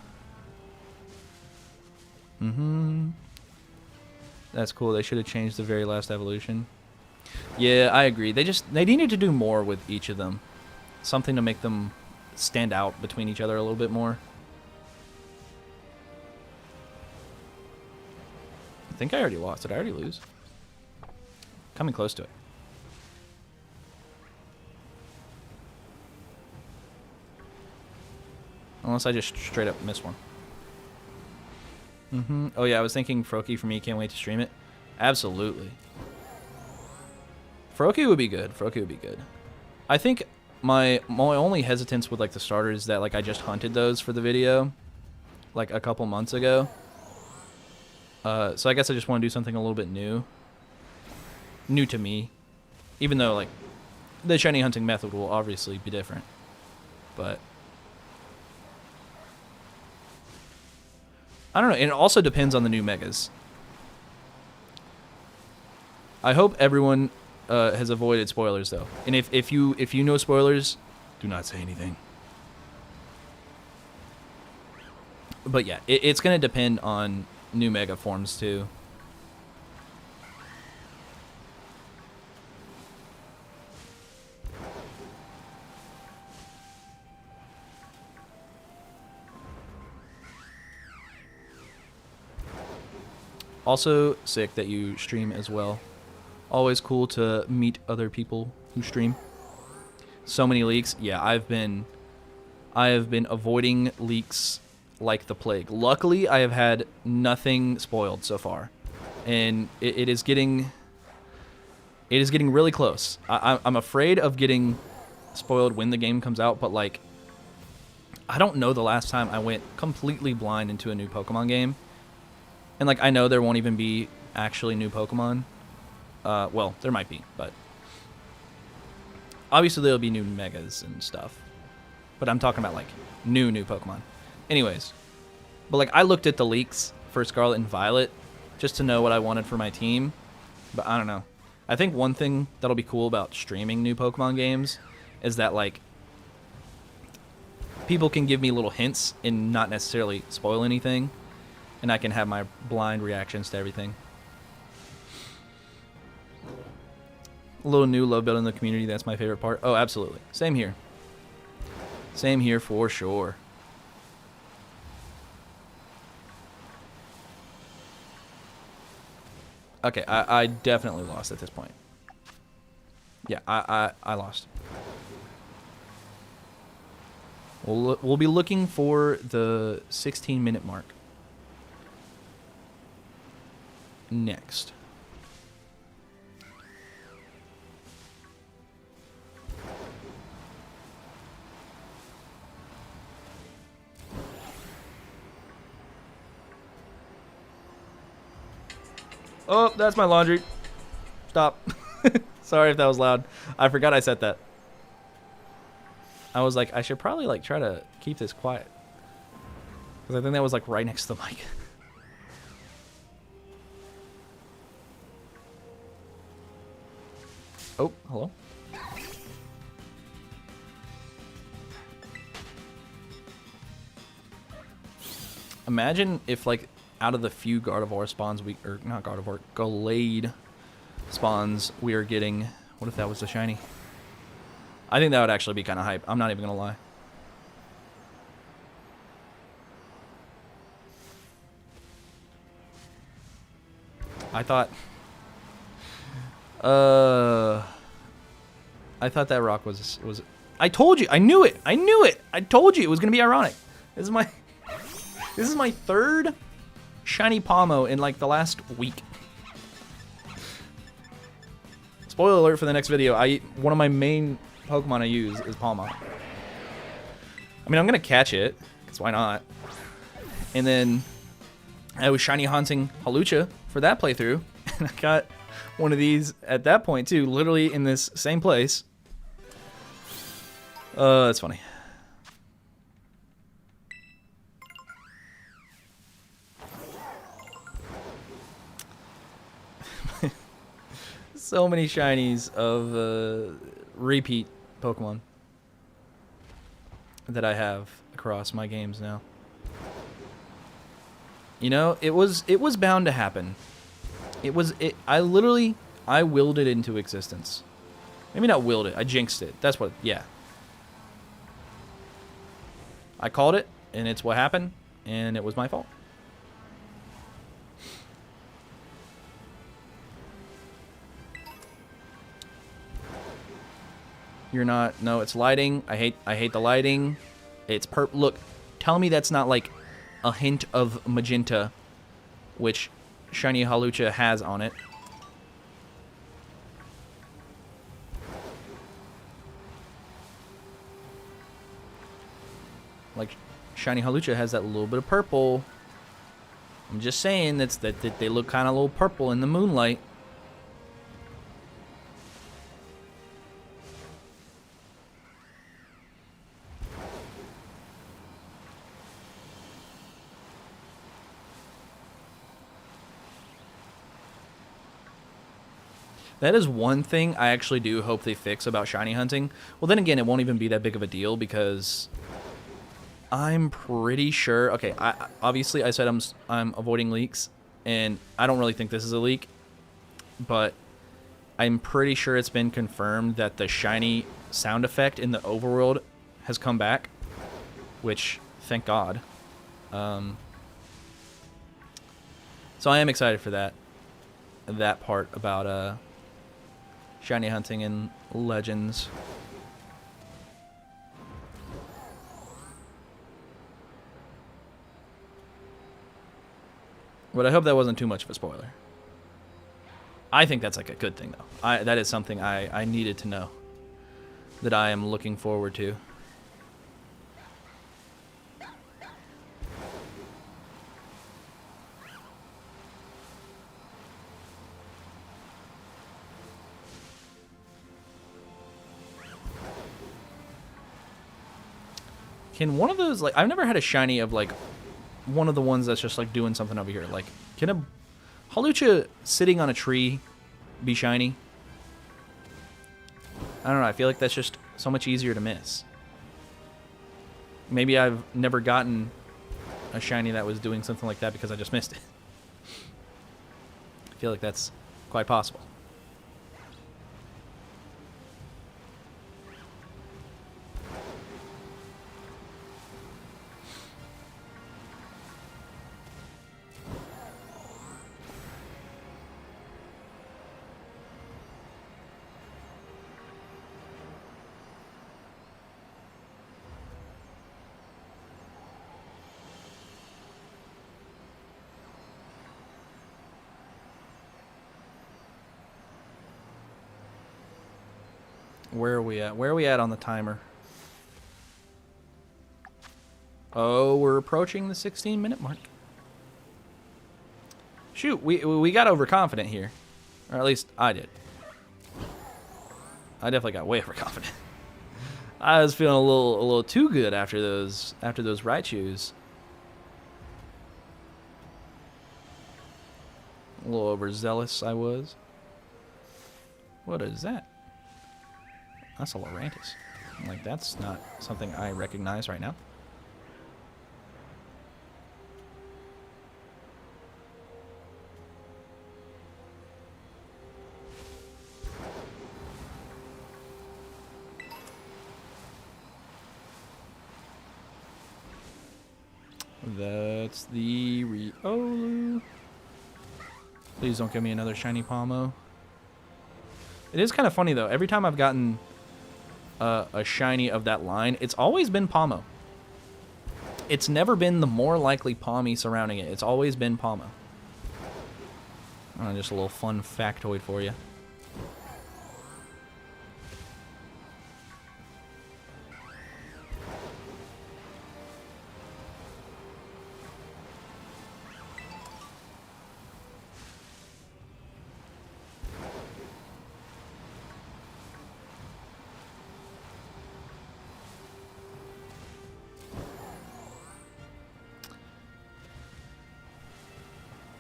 That's cool. They should have changed the very last evolution. Yeah, I agree. They needed to do more with each of them. Something to make them stand out between each other a little bit more. I think I already lost. Did I already lose? Coming close to it. Unless I just straight up missed one. Oh yeah, I was thinking Froakie for me. Can't wait to stream it. Absolutely. Froakie would be good. Froakie would be good. I think my only hesitance with like the starters is that like I just hunted those for the video like a couple months ago. So I guess I just want to do something a little bit new to me, even though like the shiny hunting method will obviously be different, but I don't know. And it also depends on the new megas. I hope everyone has avoided spoilers though, and if you know spoilers, do not say anything. But yeah, it's going to depend on new mega forms too. Also sick that you stream as well. Always cool to meet other people who stream. So many leaks. Yeah, I have been avoiding leaks like the plague. Luckily, I have had nothing spoiled so far, and it is getting really close. I'm afraid of getting spoiled when the game comes out, but like, I don't know the last time I went completely blind into a new Pokemon game. And, like, I know there won't even be actually new Pokemon. Well, there might be, but... Obviously, there'll be new Megas and stuff. But I'm talking about, like, new Pokemon. Anyways. But, like, I looked at the leaks for Scarlet and Violet just to know what I wanted for my team. But I don't know. I think one thing that'll be cool about streaming new Pokemon games is that, like, people can give me little hints and not necessarily spoil anything. And I can have my blind reactions to everything. A little new love building the community. That's my favorite part. Oh, absolutely. Same here. Same here for sure. Okay, I definitely lost at this point. Yeah, I lost. We'll be looking for the 16-minute mark. Next. Oh, that's my laundry. Stop. Sorry if that was loud. I forgot I said that. I was like, I should probably like try to keep this quiet. Because I think that was like right next to the mic. Oh, hello. Imagine if, like, out of the few Gardevoir spawns or not Gardevoir, Gallade spawns we are getting, what if that was the shiny? I think that would actually be kind of hype. I'm not even gonna lie. I thought that rock was. I told you. I knew it. I knew it. I told you it was gonna be ironic. This is my third shiny Palmo in like the last week. Spoiler alert for the next video. One of my main Pokemon I use is Palmo. I mean, I'm gonna catch it, because why not? And then I was shiny hunting Hawlucha for that playthrough, and I got one of these at that point too, literally in this same place. That's funny. So many shinies of repeat Pokemon that I have across my games now. You know, it was bound to happen. I willed it into existence. Maybe not willed it, I jinxed it. That's what, yeah. I called it, and it's what happened, and it was my fault. You're not, no, it's lighting. I hate the lighting. It's look, tell me that's not like a hint of magenta, which shiny Hawlucha has on it. Like, shiny Hawlucha has that little bit of purple. I'm just saying that they look kind of a little purple in the moonlight. That is one thing I actually do hope they fix about shiny hunting. Well, then again, it won't even be that big of a deal because I'm pretty sure. Okay, obviously I said I'm avoiding leaks, and I don't really think this is a leak, but I'm pretty sure it's been confirmed that the shiny sound effect in the overworld has come back, which thank God. So I am excited for that part about shiny hunting and Legends. But I hope that wasn't too much of a spoiler. I think that's like a good thing, though. That is something I needed to know, that I am looking forward to. Can one of those, like, I've never had a shiny of, like, one of the ones that's just, like, doing something over here. Like, can a Hawlucha sitting on a tree be shiny? I don't know. I feel like that's just so much easier to miss. Maybe I've never gotten a shiny that was doing something like that because I just missed it. I feel like that's quite possible. Where are we at? Where are we at on the timer? Oh, we're approaching the 16-minute mark. Shoot, we got overconfident here. Or at least I did. I definitely got way overconfident. I was feeling a little too good after those Raichus. A little overzealous I was. What is that? That's a Lurantis. Like, that's not something I recognize right now. That's the Riolu. Please don't give me another shiny Palmo. It is kind of funny, though. Every time I've gotten a shiny of that line, it's always been Palmo. It's never been the more likely Palmy surrounding it. It's always been Palmo. Just a little fun factoid for you.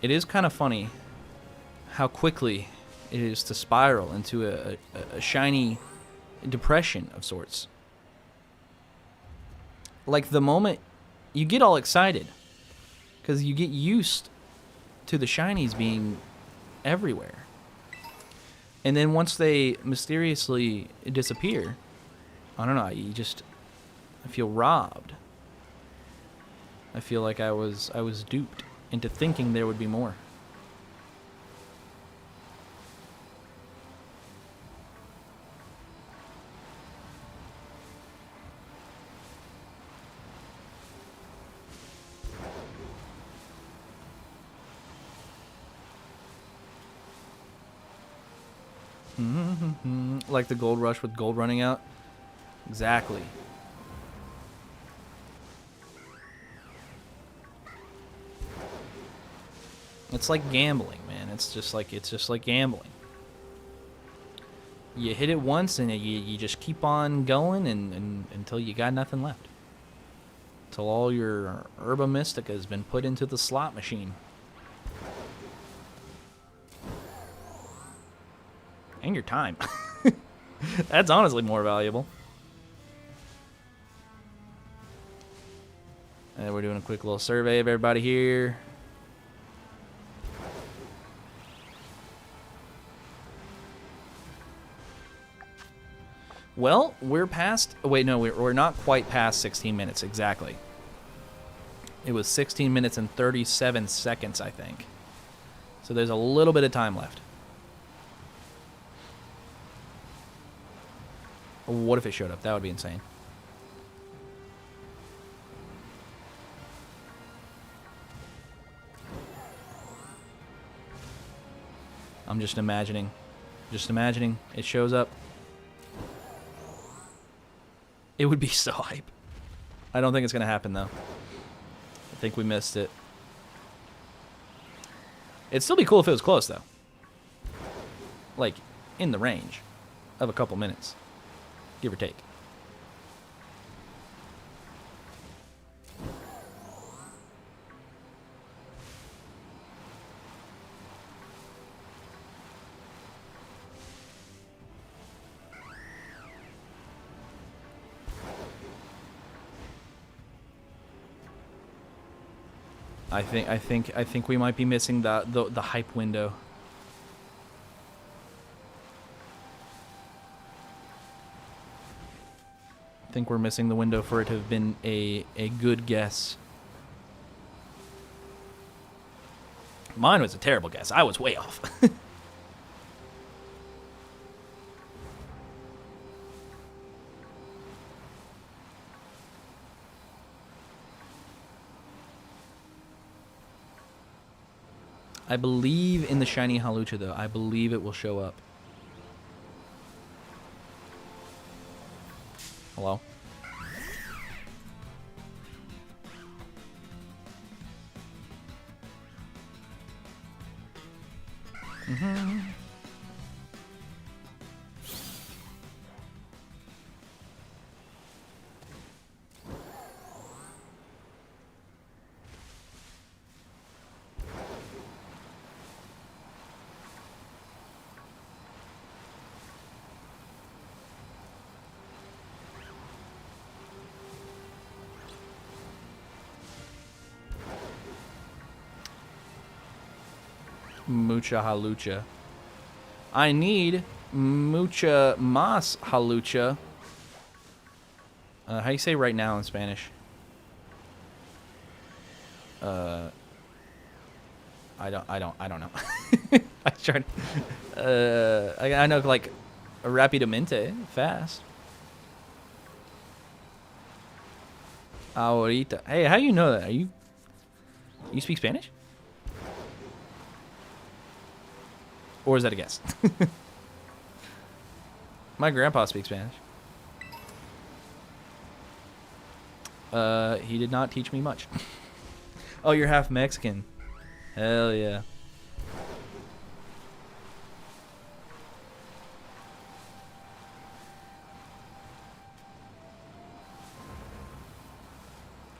It is kind of funny how quickly it is to spiral into a shiny depression of sorts. Like, the moment you get all excited because you get used to the shinies being everywhere. And then once they mysteriously disappear, I don't know, I feel robbed. I feel like I was duped into thinking there would be more. Like the gold rush with gold running out. Exactly. It's like gambling, man. It's just like gambling. You hit it once and you just keep on going and until you got nothing left. Until all your Herba Mystica has been put into the slot machine. And your time. That's honestly more valuable. And we're doing a quick little survey of everybody here. Well, we're past... Wait, no, we're not quite past 16 minutes, exactly. It was 16 minutes and 37 seconds, I think. So there's a little bit of time left. What if it showed up? That would be insane. I'm just imagining. Just imagining it shows up. It would be so hype. I don't think it's going to happen, though. I think we missed it. It'd still be cool if it was close, though. Like, in the range of a couple minutes. Give or take. I think we might be missing the hype window. I think we're missing the window for it to have been a good guess. Mine was a terrible guess. I was way off. I believe in the shiny Halucha, though. I believe it will show up. Hello? Mm-hmm. Mucha Halucha. I need mucha más Halucha. How do you say right now in Spanish? I don't know. I tried. I know like rapidamente, fast. Ahorita. Hey, how do you know that? You speak Spanish? Or is that a guess? My grandpa speaks Spanish. He did not teach me much. Oh, you're half Mexican. Hell yeah.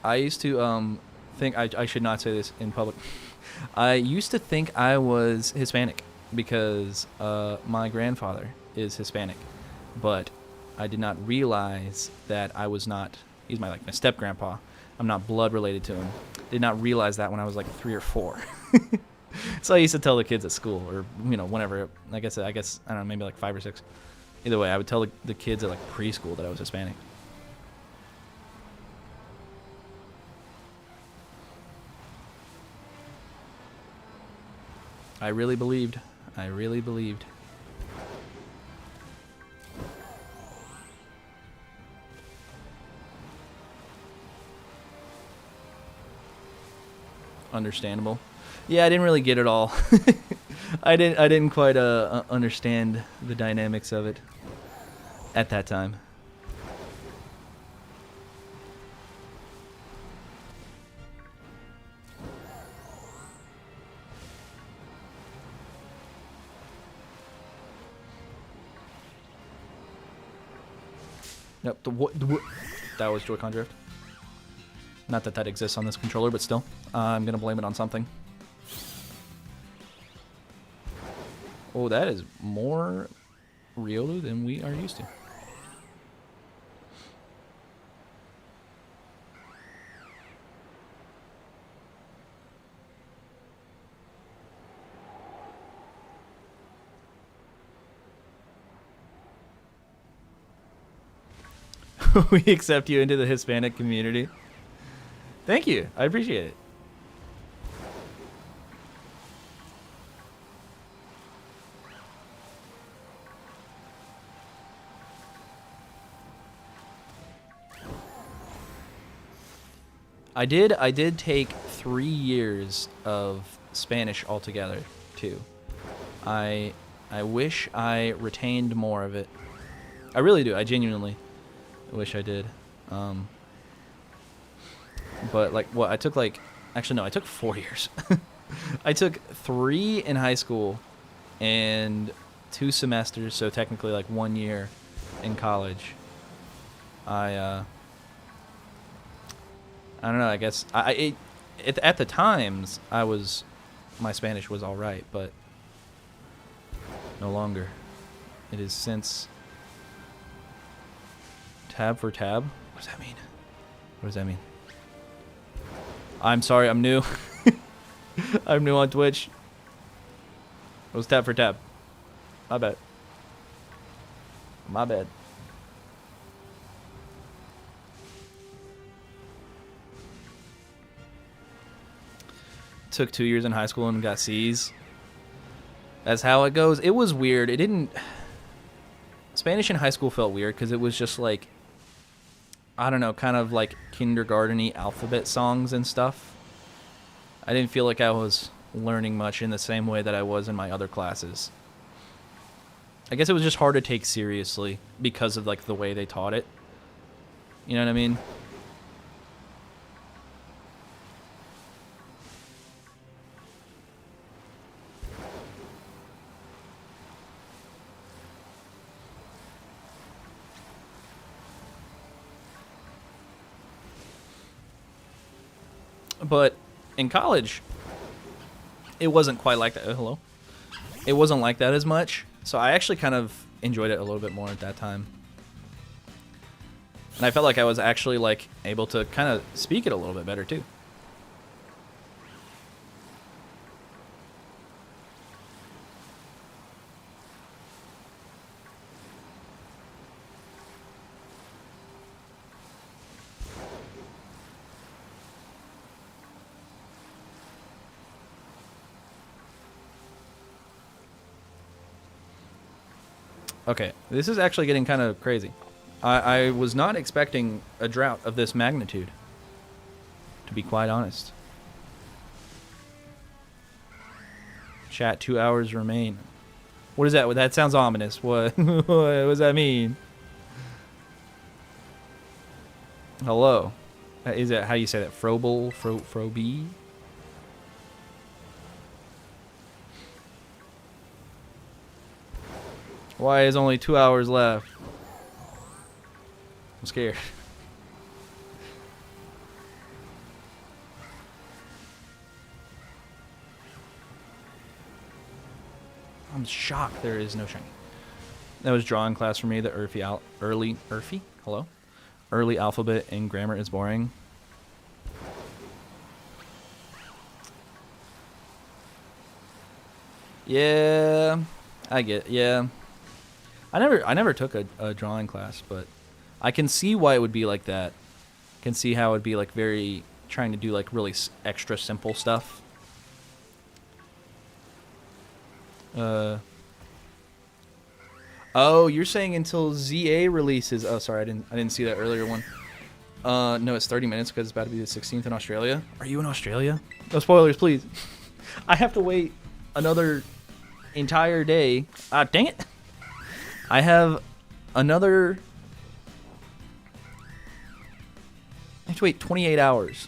I used to think I should not say this in public. I used to think I was Hispanic because my grandfather is Hispanic, but I did not realize that I was not. He's my step grandpa. I'm not blood related to him. Did not realize that when I was like 3 or 4. So I used to tell the kids at school, or whenever. I guess I don't know, maybe like 5 or 6. Either way, I would tell the kids at like preschool that I was Hispanic. I really believed. I really believed. Understandable. Yeah, I didn't really get it all. I didn't quite understand the dynamics of it at that time. Nope, that was Joy-Con drift. Not that exists on this controller, but still. I'm going to blame it on something. Oh, that is more Riolu than we are used to. we accept you into the Hispanic community. Thank you. I appreciate it. I did take 3 years of Spanish altogether, too. I wish I retained more of it. I really do. I genuinely wish I did. But like, what I took actually no, I took 4 years. I took 3 in high school and 2 semesters, so technically like 1 year in college. I don't know. I guess at the times my Spanish was all right, but no longer. It is since tab for tab. What does that mean? What does that mean? I'm sorry. I'm new. I'm new on Twitch. It was tab for tab. My bad. My bad. Took 2 years in high school and got C's. That's how it goes. It was weird. It didn't... Spanish in high school felt weird because it was just like, I don't know, kind of like kindergarten-y alphabet songs and stuff. I didn't feel like I was learning much in the same way that I was in my other classes. I guess it was just hard to take seriously because of like the way they taught it. You know what I mean? But in college, it wasn't quite like that. Oh, hello. It wasn't like that as much. So I actually kind of enjoyed it a little bit more at that time. And I felt like I was actually like able to kind of speak it a little bit better too. Okay, this is actually getting kind of crazy. I was not expecting a drought of this magnitude, to be quite honest. Chat, 2 hours remain. What is that? That sounds ominous. What does that mean? Hello. Is that how you say that? Frobel? Froby? Why is only 2 hours left? I'm scared. I'm shocked there is no shiny. That was drawing class for me. The early alphabet and grammar is boring. Yeah, I get. Yeah. I never took a drawing class, but I can see why it would be like that. I can see how it would be like very trying to do like really extra simple stuff. Oh, you're saying until ZA releases? Oh, sorry, I didn't see that earlier one. No, it's 30 minutes because it's about to be the 16th in Australia. Are you in Australia? No spoilers, please. I have to wait another entire day. Ah, dang it. I have another... I have to wait 28 hours.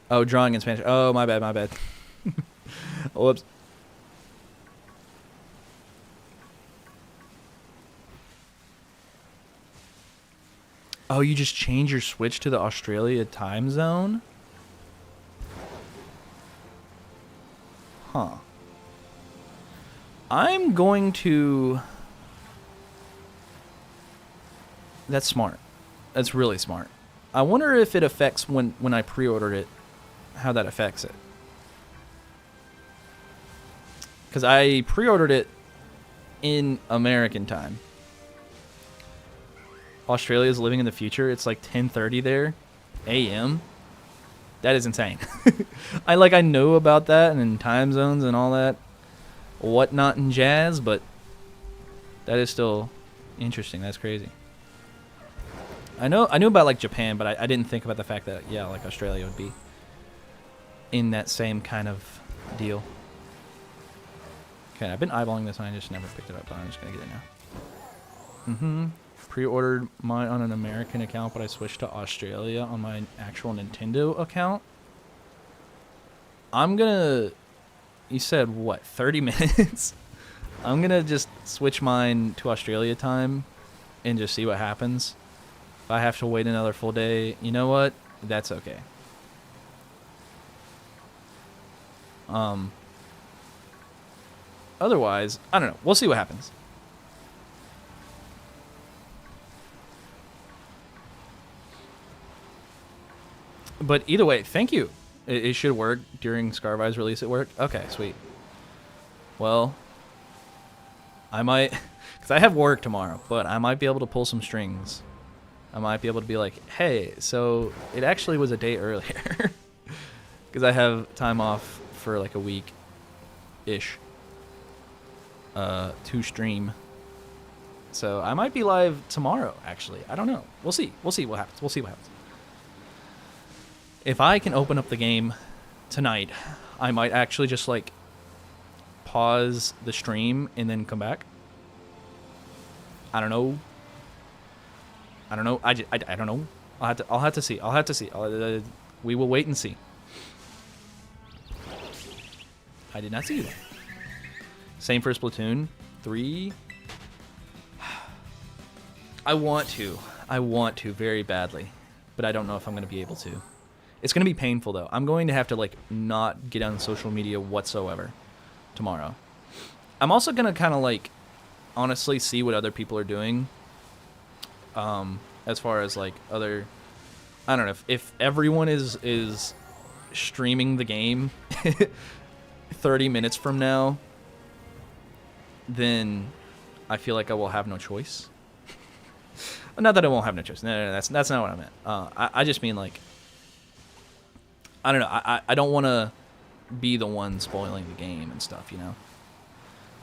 Oh, drawing in Spanish. Oh, my bad. Whoops. Oh, you just change your switch to the Australia time zone? Huh. I'm going to... That's smart. That's really smart. I wonder if it affects when I pre-ordered it, how that affects it. because I pre-ordered it in American time. Australia's living in the future. It's like 10:30 there, a.m. That is insane. I know about that and time zones and all that, whatnot and jazz, but that is still interesting. That's crazy. I knew about like Japan, but I didn't think about the fact that like Australia would be in that same kind of deal. Okay, I've been eyeballing this and I just never picked it up, but I'm just gonna get it now. Pre-ordered mine on an American account, but I switched to Australia on my actual Nintendo account. You said what, 30 minutes? I'm gonna just switch mine to Australia time and just see what happens. If I have to wait another full day, you know what? That's okay. Otherwise, I don't know. We'll see what happens. But either way, thank you. It should work during Scarvi's release. It worked. Okay, sweet. Well, I might, because I have work tomorrow, but I might be able to pull some strings. I might be able to be like, hey, so it actually was a day earlier. Because I have time off for like a week-ish to stream. So I might be live tomorrow, actually. I don't know. We'll see. We'll see what happens. We'll see what happens. If I can open up the game tonight, I might actually just like pause the stream and then come back. I don't know. I don't know. I don't know. I'll have to see. I'll have to see. We will wait and see. I did not see that. Same for Splatoon 3. I want to very badly, but I don't know if I'm going to be able to. It's going to be painful though. I'm going to have to like not get on social media whatsoever tomorrow. I'm also going to kind of like honestly see what other people are doing. As far as like other, I don't know, if everyone is streaming the game 30 minutes from now, then I feel like I will have no choice. Not that I won't have no choice. No, that's not what I meant. I just mean like, I don't know. I don't want to be the one spoiling the game and stuff, you know.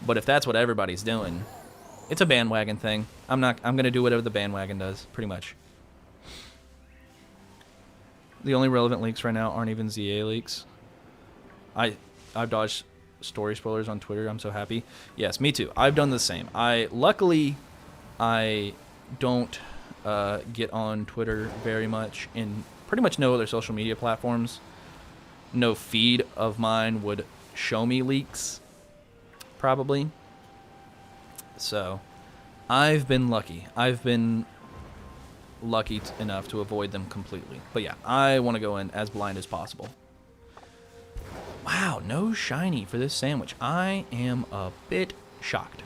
But if that's what everybody's doing, it's a bandwagon thing. I'm gonna do whatever the bandwagon does, pretty much. The only relevant leaks right now aren't even ZA leaks. I've dodged story spoilers on Twitter. I'm so happy. Yes, me too. I've done the same. Luckily I don't get on Twitter very much, and pretty much no other social media platforms. No feed of mine would show me leaks, probably. So, I've been lucky. Enough to avoid them completely. But yeah, I want to go in as blind as possible. Wow, no shiny for this sandwich. I am a bit shocked.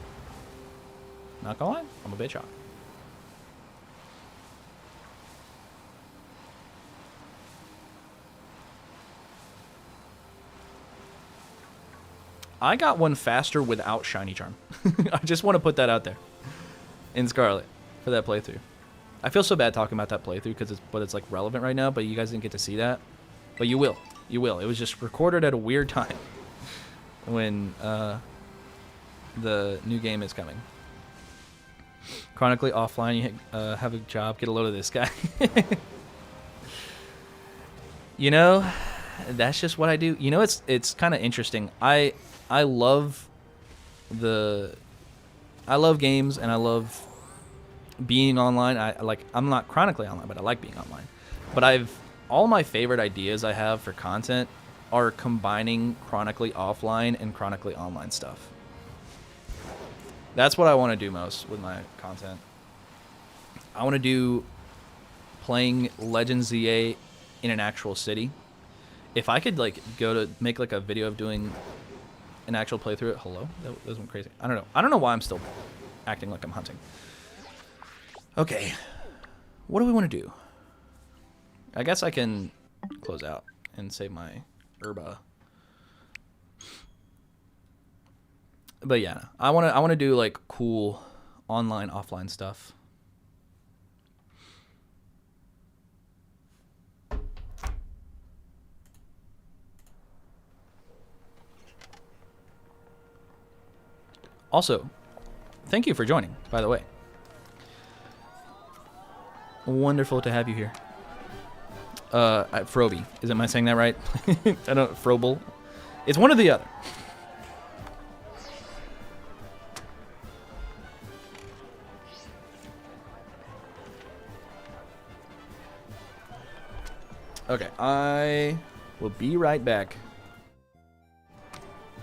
Not gonna lie, I'm a bit shocked. I got one faster without Shiny Charm. I just want to put that out there. In Scarlet. For that playthrough. I feel so bad talking about that playthrough because it's like relevant right now, but you guys didn't get to see that. But you will. You will. It was just recorded at a weird time. When the new game is coming. Chronically offline, you have a job, get a load of this guy. You know, that's just what I do. You know, it's kind of interesting. I love games and I love being online. I'm not chronically online, but I like being online. But all my favorite ideas I have for content are combining chronically offline and chronically online stuff. That's what I want to do most with my content. I want to do playing Legends ZA in an actual city. If I could like go to make like a video of doing an actual playthrough. Hello? That went crazy. I don't know why I'm still acting like I'm hunting. Okay. What do we want to do? I guess I can close out and save my herba. But yeah, I wanna do like cool online offline stuff. Also, thank you for joining, by the way. Wonderful to have you here. Froby. Am I saying that right? I don't Frobel. It's one or the other. Okay, I will be right back.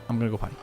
I'm gonna go potty.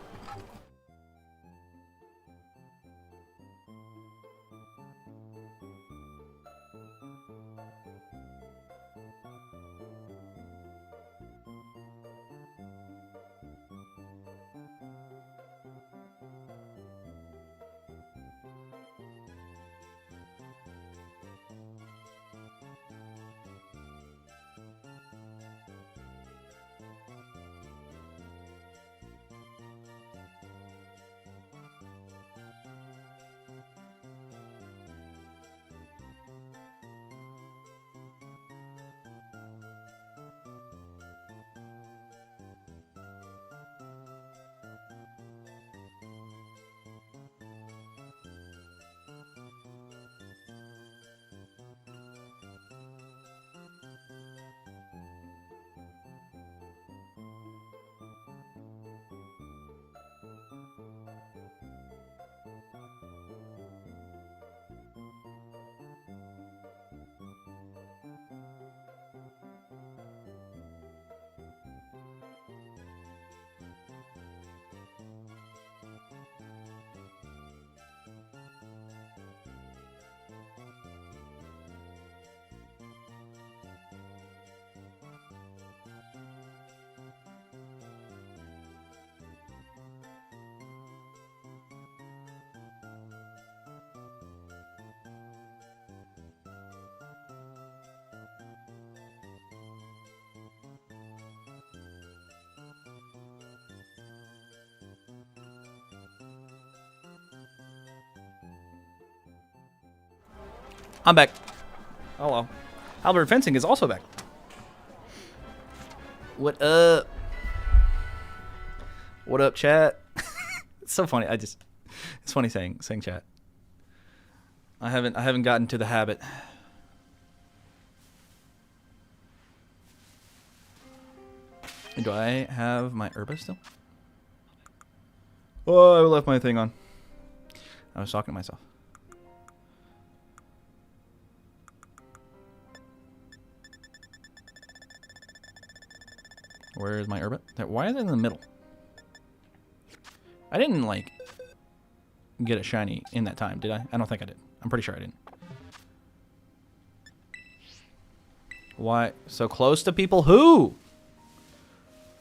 I'm back. Oh well. Albert Fencing is also back. What up? What up, chat? It's so funny. It's funny saying chat. I haven't gotten to the habit. Do I have my herba still? Oh, I left my thing on. I was talking to myself. Where's my herba? Why is it in the middle? I didn't, like, get a shiny in that time, did I? I don't think I did. I'm pretty sure I didn't. Why? So close to people? Who?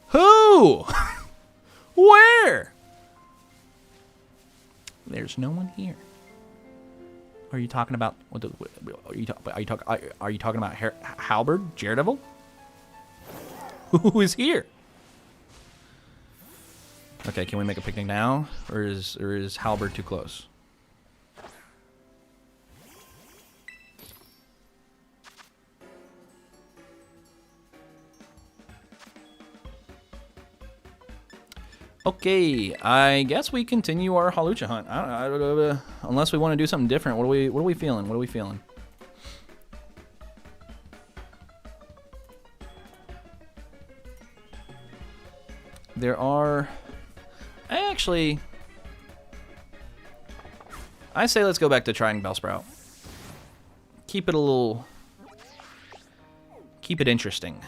Who? Where? There's no one here. Are you talking about? Are you talking about Halberd, Daredevil? Who is here? Okay, can we make a picnic now, or is Halberd too close? Okay, I guess we continue our Halucha hunt. Unless we want to do something different. What are we feeling? What are we feeling? There are... I say let's go back to trying Bellsprout. Keep it interesting.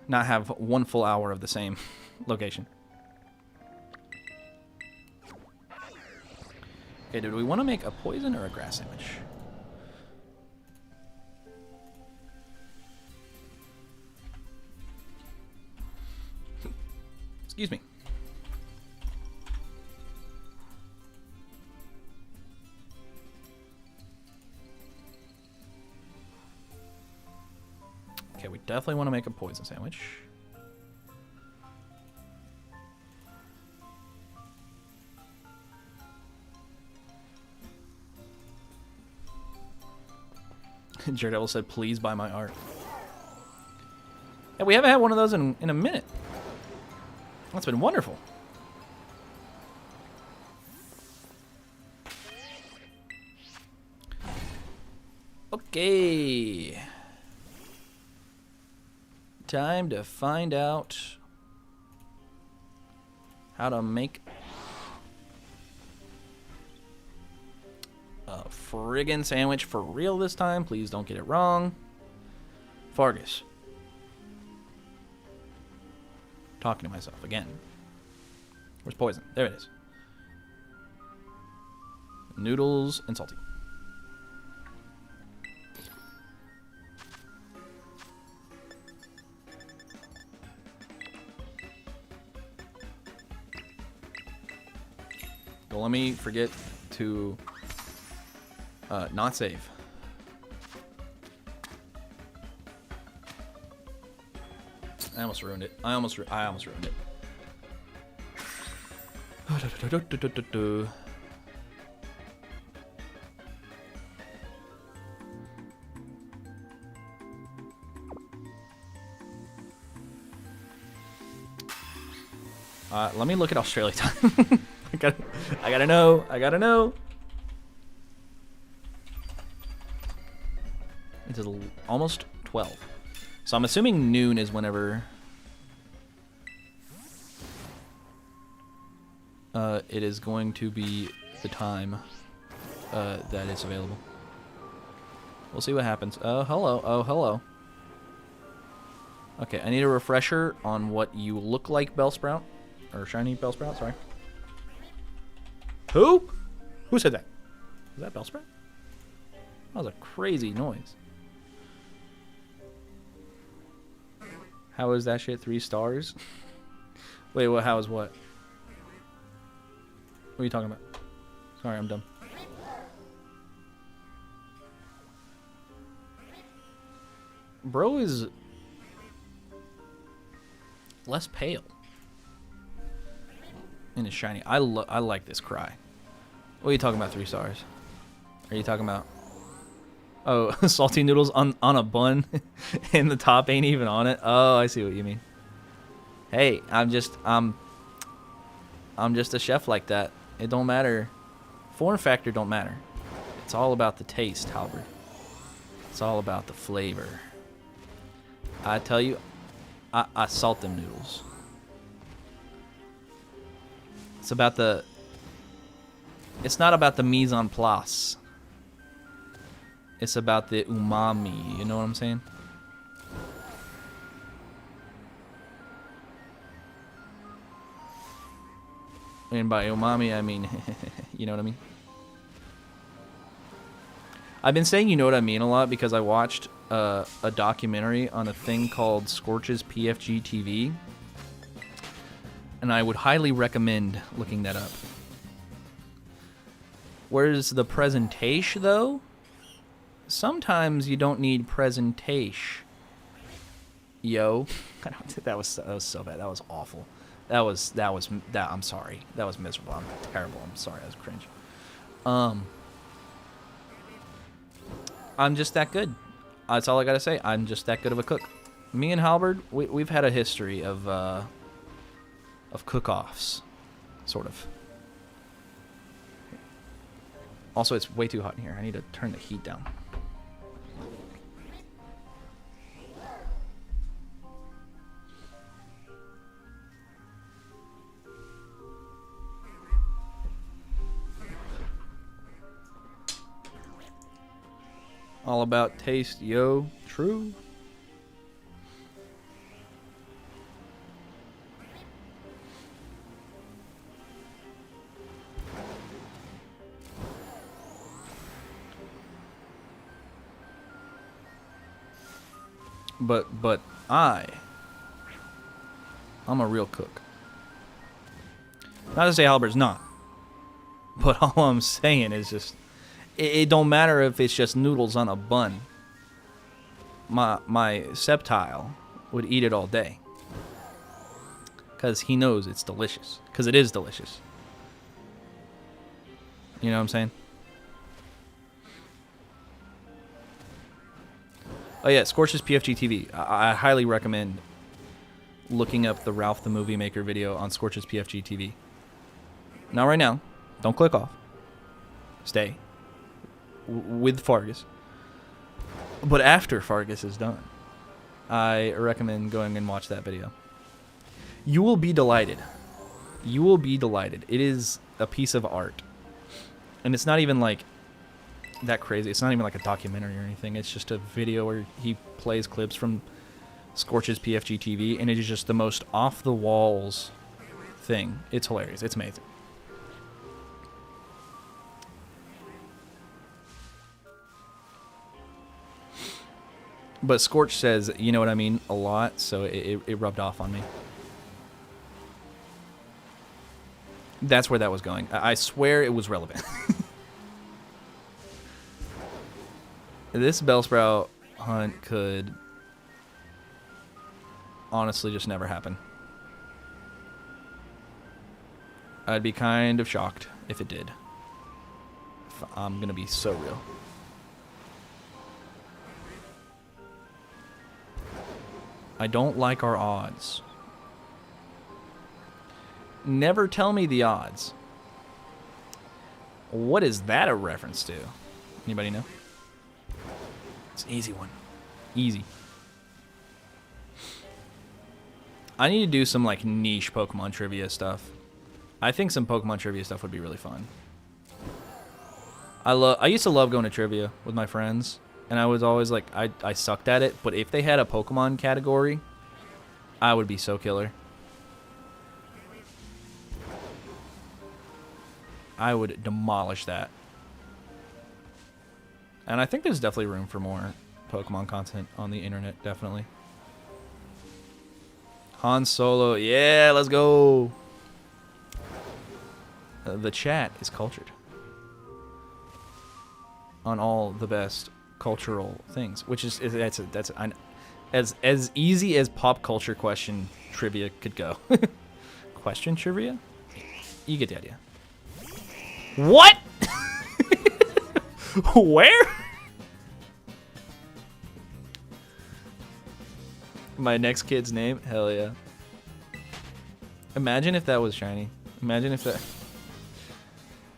Not have one full hour of the same location. Okay, do we want to make a poison or a grass sandwich? Excuse me. Okay, we definitely want to make a poison sandwich. Daredevil said, please buy my art. Yeah, we haven't had one of those in a minute. That's been wonderful. Okay. Time to find out how to make a friggin' sandwich for real this time. Please don't get it wrong. Fargus. Talking to myself again. Where's poison? There it is. Noodles and salty. Don't let me forget to not save. I almost ruined it. I almost ruined it. Let me look at Australia time. I gotta know. It's almost 12. So I'm assuming noon is whenever it is going to be the time that is available. We'll see what happens. Oh, hello. Oh, hello. Okay, I need a refresher on what you look like, Bellsprout. Or shiny Bellsprout, sorry. Who? Who said that? Was that Bellsprout? That was a crazy noise. How is that shit 3 stars? Wait, what? How is what? What are you talking about? Sorry, I'm dumb. Bro is less pale in his shiny. I like this cry. What are you talking about 3 stars? Are you talking about... Oh, salty noodles on a bun and the top ain't even on it? Oh, I see what you mean. Hey, I'm just a chef like that. It don't matter. Form factor don't matter. It's all about the taste, Halberd. It's all about the flavor. I tell you, I salt them noodles. It's about the... It's not about the mise en place. It's about the umami. You know what I'm saying? And by umami, I mean... you know what I mean? I've been saying you know what I mean a lot because I watched a documentary on a thing called Scorch's PFG TV. And I would highly recommend looking that up. Where's the presentation, though? Sometimes you don't need presentation. Yo. That was so bad. That was awful. I'm sorry. That was miserable. I'm terrible. I'm sorry. That was cringe. I'm just that good. That's all I gotta say. I'm just that good of a cook. Me and Halberd, we've had a history of cook-offs, sort of. Also, it's way too hot in here. I need to turn the heat down. All about taste, yo. True. But I'm a real cook. Not to say Halbert's not. But all I'm saying is just it don't matter if it's just noodles on a bun. My Sceptile would eat it all day. Because he knows it's delicious. Because it is delicious. You know what I'm saying? Oh yeah, Scorch's PFG TV. I highly recommend looking up the Ralph the Movie Maker video on Scorch's PFG TV. Not right now. Don't click off. Stay. With Fargus. But after Fargus is done, I recommend going and watch that video. You will be delighted. You will be delighted. It is a piece of art. And it's not even like that crazy. It's not even like a documentary or anything. It's just a video where he plays clips from Scorch's PFG TV, and it is just the most off-the-walls thing. It's hilarious. It's amazing. But Scorch says, you know what I mean, a lot, so it rubbed off on me. That's where that was going. I swear it was relevant. This Bellsprout hunt could honestly just never happen. I'd be kind of shocked if it did. I'm gonna be so real. I don't like our odds. Never tell me the odds. What is that a reference to? Anybody know? It's an easy one. Easy. I need to do some like niche Pokemon trivia stuff. I think some Pokemon trivia stuff would be really fun. I used to love going to trivia with my friends, and I was always like, I sucked at it, but if they had a Pokemon category, I would be so killer. I would demolish that. And I think there's definitely room for more Pokemon content on the internet, definitely. Han Solo, yeah, let's go. The chat is cultured on all the best cultural things, which is that's as easy as pop culture question trivia could go. Question trivia? You get the idea. What? Where? My next kid's name? Hell yeah. Imagine if that was shiny. Imagine if that...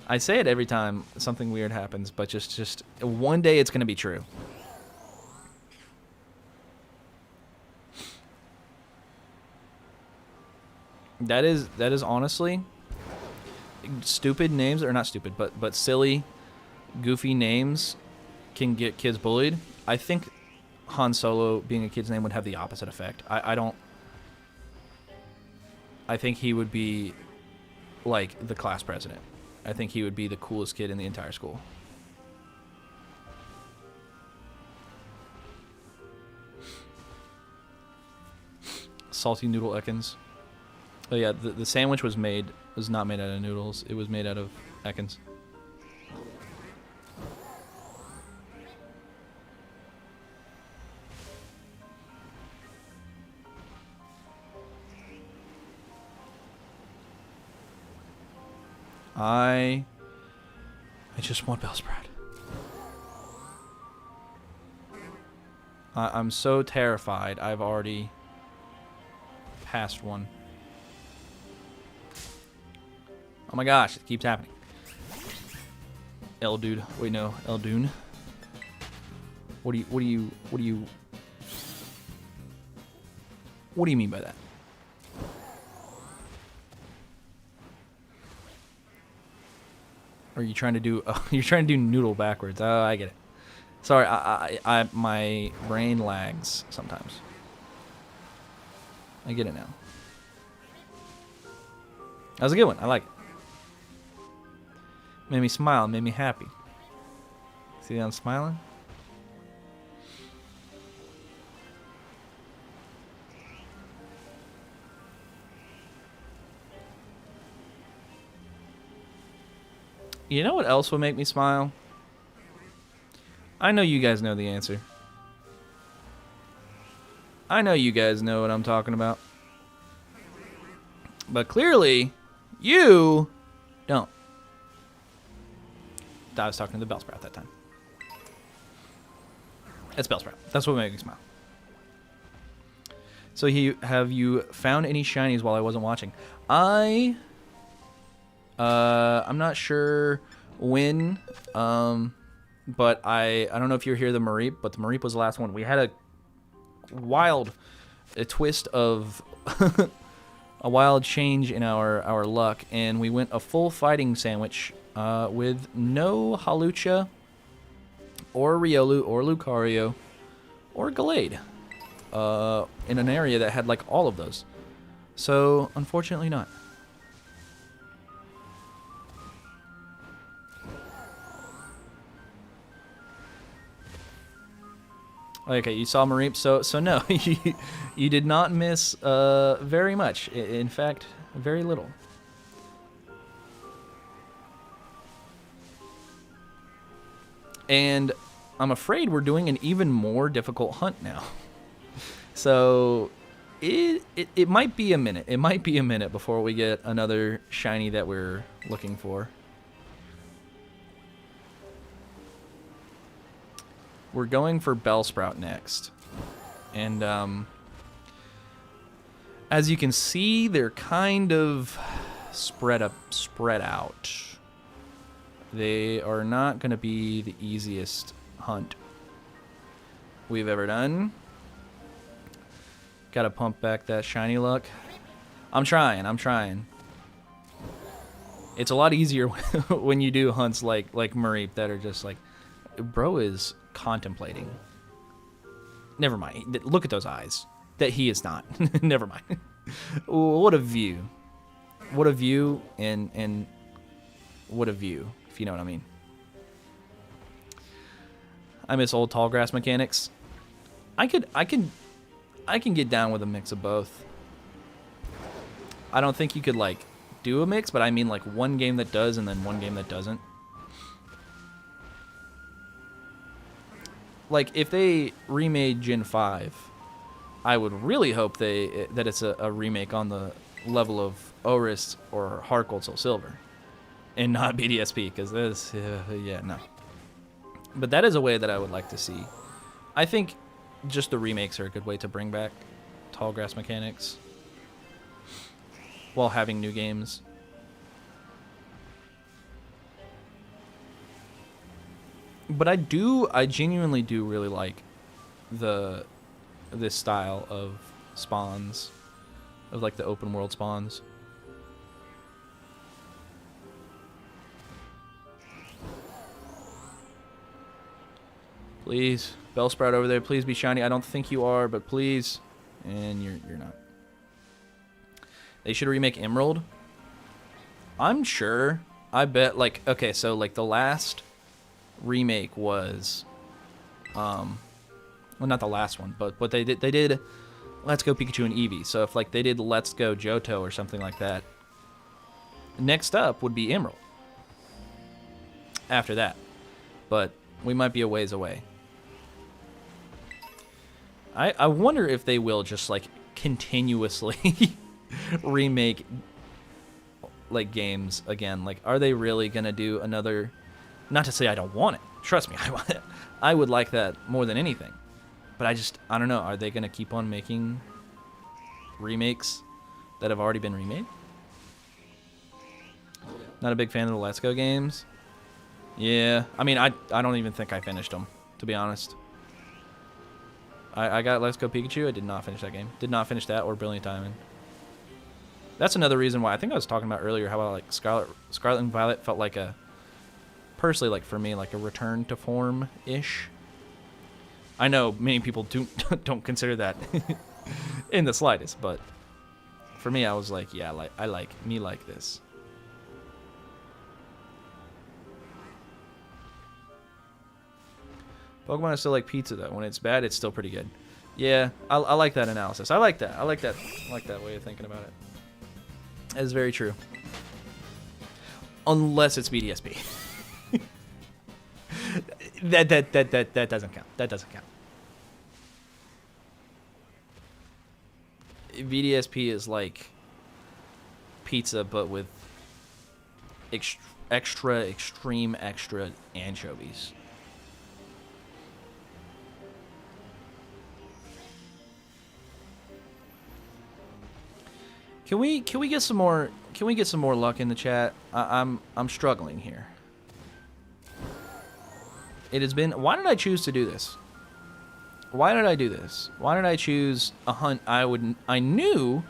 I say it every time something weird happens, but just one day it's going to be true. That is honestly stupid names, or not stupid, but silly, goofy names can get kids bullied. I think Han Solo being a kid's name would have the opposite effect. I think he would be like the class president. I think he would be the coolest kid in the entire school. Salty noodle Ekans. Oh yeah, the sandwich was not made out of noodles. It was made out of Ekans. I just want Bellsprout. I'm so terrified. I've already passed one. Oh my gosh, it keeps happening. Eldude. Wait, no, Eldoon. What do you mean by that? Or are you trying to do you're trying to do noodle backwards. Oh, I get it. Sorry, I my brain lags sometimes. I get it now. That was a good one. I like it. Made me smile, made me happy. See, I'm smiling. You know what else will make me smile? I know you guys know the answer. I know you guys know what I'm talking about. But clearly, you don't. I was talking to the Bellsprout that time. It's Bellsprout. That's what made me smile. So have you found any shinies while I wasn't watching? I'm not sure when, but I don't know if you hear the Mareep, but the Mareep was the last one. We had a twist of a wild change in our luck, and we went a full fighting sandwich with no Halucha or Riolu or Lucario or Gallade in an area that had like all of those. So unfortunately not. Okay, you saw Mareep, so no, you did not miss very much. In fact, very little. And I'm afraid we're doing an even more difficult hunt now. So it might be a minute. It might be a minute before we get another shiny that we're looking for. We're going for Bellsprout next. And as you can see, they're kind of spread out. They are not going to be the easiest hunt we've ever done. Got to pump back that shiny luck. I'm trying. It's a lot easier when you do hunts like Mareep that are just like, bro is contemplating. Never mind. Look at those eyes. That he is not. Never mind. What a view. What a view and what a view, if you know what I mean. I miss old tall grass mechanics. I can get down with a mix of both. I don't think you could like do a mix, but I mean like one game that does and then one game that doesn't. Like if they remade Gen 5, I would really hope that it's a remake on the level of Oris or Heart Gold Soul Silver and not BDSP, because this yeah, no. But that is a way that I would like to see. I think just the remakes are a good way to bring back tall grass mechanics while having new games. But I genuinely do really like this style of spawns, of like the open world spawns. Please, Bellsprout over there, please be shiny. I don't think you are, but please. And you're not. They should remake Emerald. I'm sure. I bet, like, okay, so like the last remake was well, not the last one, but what they did Let's Go Pikachu and Eevee. So if like they did Let's Go Johto or something like that, next up would be Emerald after that. But we might be a ways away. I wonder if they will just like continuously remake like games again. Like, are they really gonna do another? Not to say I don't want it. Trust me, I want it. I would like that more than anything. But I don't know. Are they gonna keep on making remakes that have already been remade? Not a big fan of the Let's Go games. Yeah, I mean, I don't even think I finished them, to be honest. I got Let's Go Pikachu. I did not finish that game. Did not finish that or Brilliant Diamond. That's another reason why I think I was talking about earlier how I like Scarlet and Violet felt like a, personally, like for me, like a return to form-ish. I know many people don't consider that in the slightest, but for me, I was like, yeah, I like me like this. Pokemon is still like pizza though. When it's bad, it's still pretty good. Yeah, I like that analysis. I like that. I like that way of thinking about it. That is very true. Unless it's BDSP. that doesn't count. That doesn't count. BDSP is like pizza, but with extreme extra anchovies. Can we get some more? Can we get some more luck in the chat? I'm struggling here. It has been. Why did I choose to do this? Why did I do this? Why did I choose a hunt I knew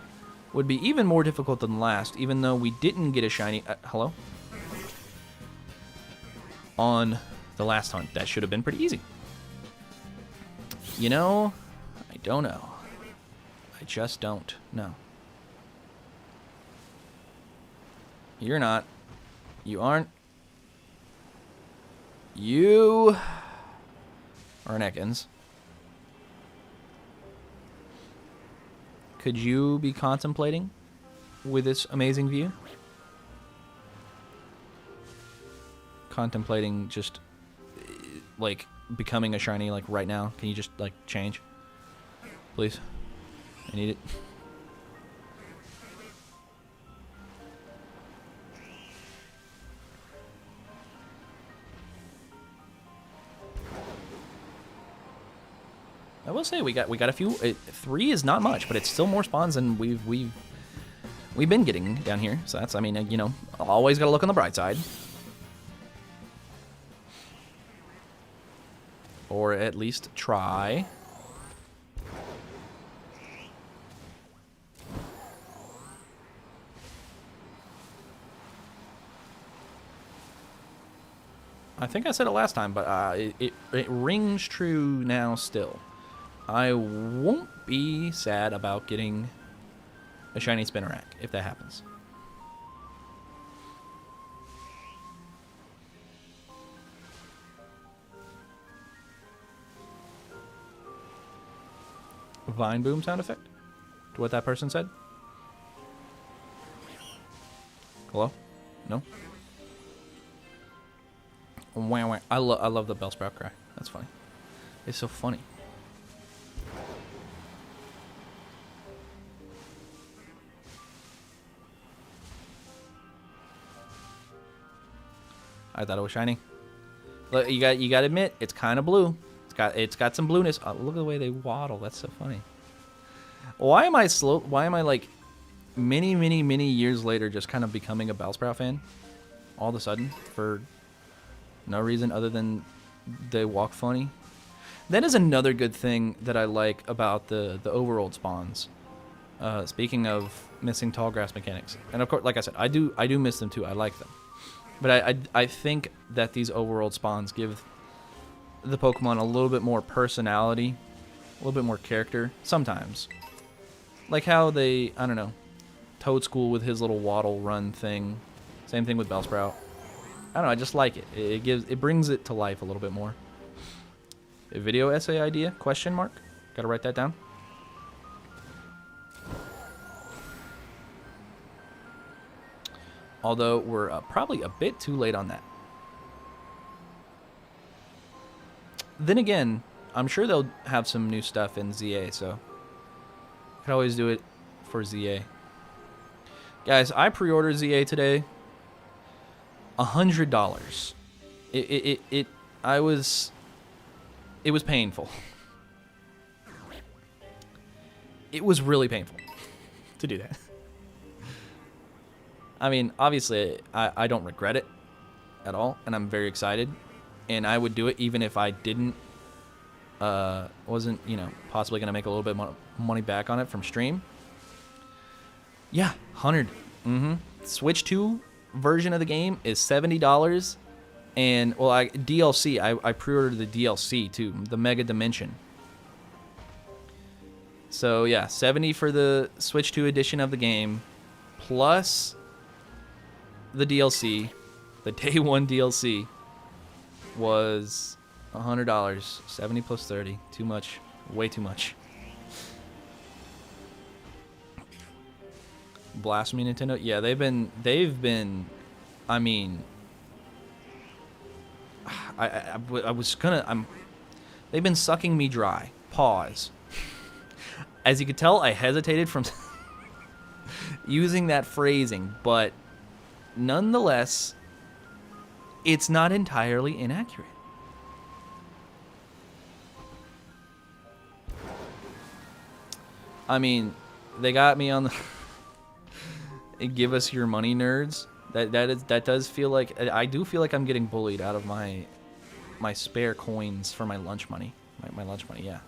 would be even more difficult than last, even though we didn't get a shiny. Hello? On the last hunt, that should have been pretty easy. You know, I don't know. I just don't know. You're not. You aren't. You are an Ekans. Could you be contemplating with this amazing view? Contemplating just like becoming a shiny like right now. Can you just like change? Please. I need it. I will say we got a few. 3 is not much, but it's still more spawns than we've been getting down here. So that's, I mean, you know, always gotta look on the bright side, or at least try. I think I said it last time, but it rings true now still. I won't be sad about getting a shiny Spinarak if that happens. Vine boom sound effect? To what that person said? Hello? No? Wah, wah. I love the Bellsprout cry. That's funny. It's so funny. I thought it was shiny. Look, you got to admit, it's kind of blue. It's got some blueness. Oh, look at the way they waddle. That's so funny. Why am I slow? Why am I like many years later just kind of becoming a Bellsprout fan? All of a sudden, for no reason other than they walk funny. That is another good thing that I like about the overworld spawns. Speaking of missing tall grass mechanics, and of course, like I said, I do miss them too. I like them. But I think that these overworld spawns give the Pokemon a little bit more personality, a little bit more character, sometimes. Like how they, I don't know, Toadschool with his little waddle run thing. Same thing with Bellsprout. I don't know, I just like it. It brings it to life a little bit more. A video essay idea? Question mark? Gotta write that down. Although we're probably a bit too late on that. Then again, I'm sure they'll have some new stuff in ZA, so I could always do it for ZA. Guys, I pre-ordered ZA today. $100. It was painful. It was really painful to do that. I mean, obviously, I don't regret it at all, and I'm very excited. And I would do it even if I wasn't, you know, possibly going to make a little bit more money back on it from stream. Yeah, 100. Switch 2 version of the game is $70. And, well, DLC, I pre-ordered the DLC, too, the Mega Dimension. So, yeah, $70 for the Switch 2 edition of the game, plus the DLC, the day 1 DLC, was $100. 70 plus 30. Too much. Way too much. Blasphemy, Nintendo. Yeah, they've been, I mean, they've been sucking me dry. Pause. As you could tell, I hesitated from using that phrasing, but nonetheless, it's not entirely inaccurate. I mean, they got me on the Give us your money, nerds. That does feel like I do feel like I'm getting bullied out of my spare coins for my lunch money. My lunch money, yeah.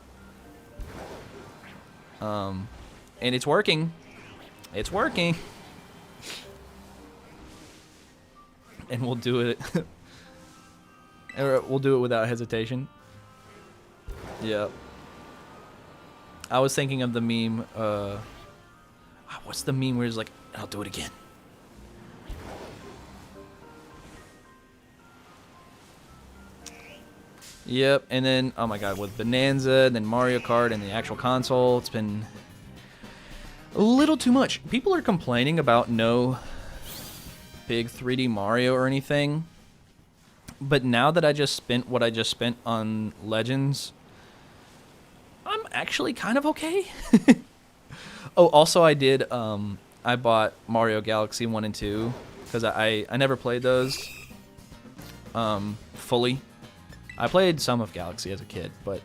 And it's working. It's working. And we'll do it. We'll do it without hesitation. Yep. I was thinking of the meme. What's the meme where it's like, I'll do it again. Yep, and then, oh my god, with Bonanza, and then Mario Kart, and the actual console, it's been a little too much. People are complaining about no big 3D Mario or anything, but now that I just spent what I just spent on Legends, I'm actually kind of okay. Oh, also I did, I bought Mario Galaxy 1 and 2, because I never played those fully. I played some of Galaxy as a kid, but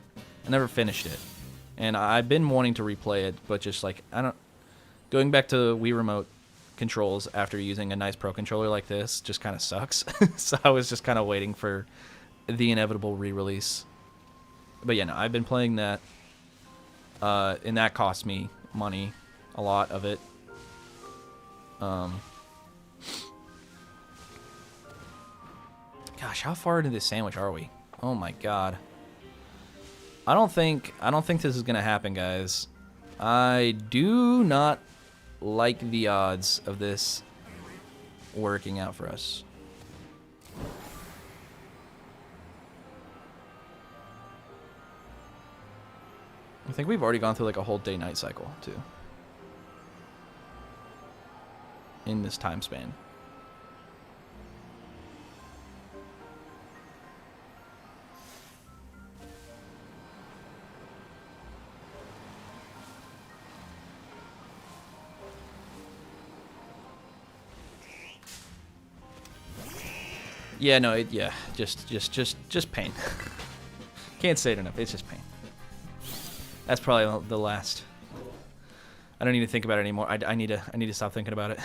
I never finished it. And I've been wanting to replay it, but just like, going back to Wii Remote controls after using a nice Pro controller like this just kind of sucks. So I was just kind of waiting for the inevitable re-release. But yeah, no, I've been playing that, and that cost me money, a lot of it. Gosh, how far into this sandwich are we? Oh my god. I don't think this is gonna happen, guys. I do not like the odds of this working out for us. I think we've already gone through like a whole day-night cycle, too. In this time span. Yeah, no, just pain. Can't say it enough. It's just pain. That's probably the last. I don't need to think about it anymore. I need to stop thinking about it.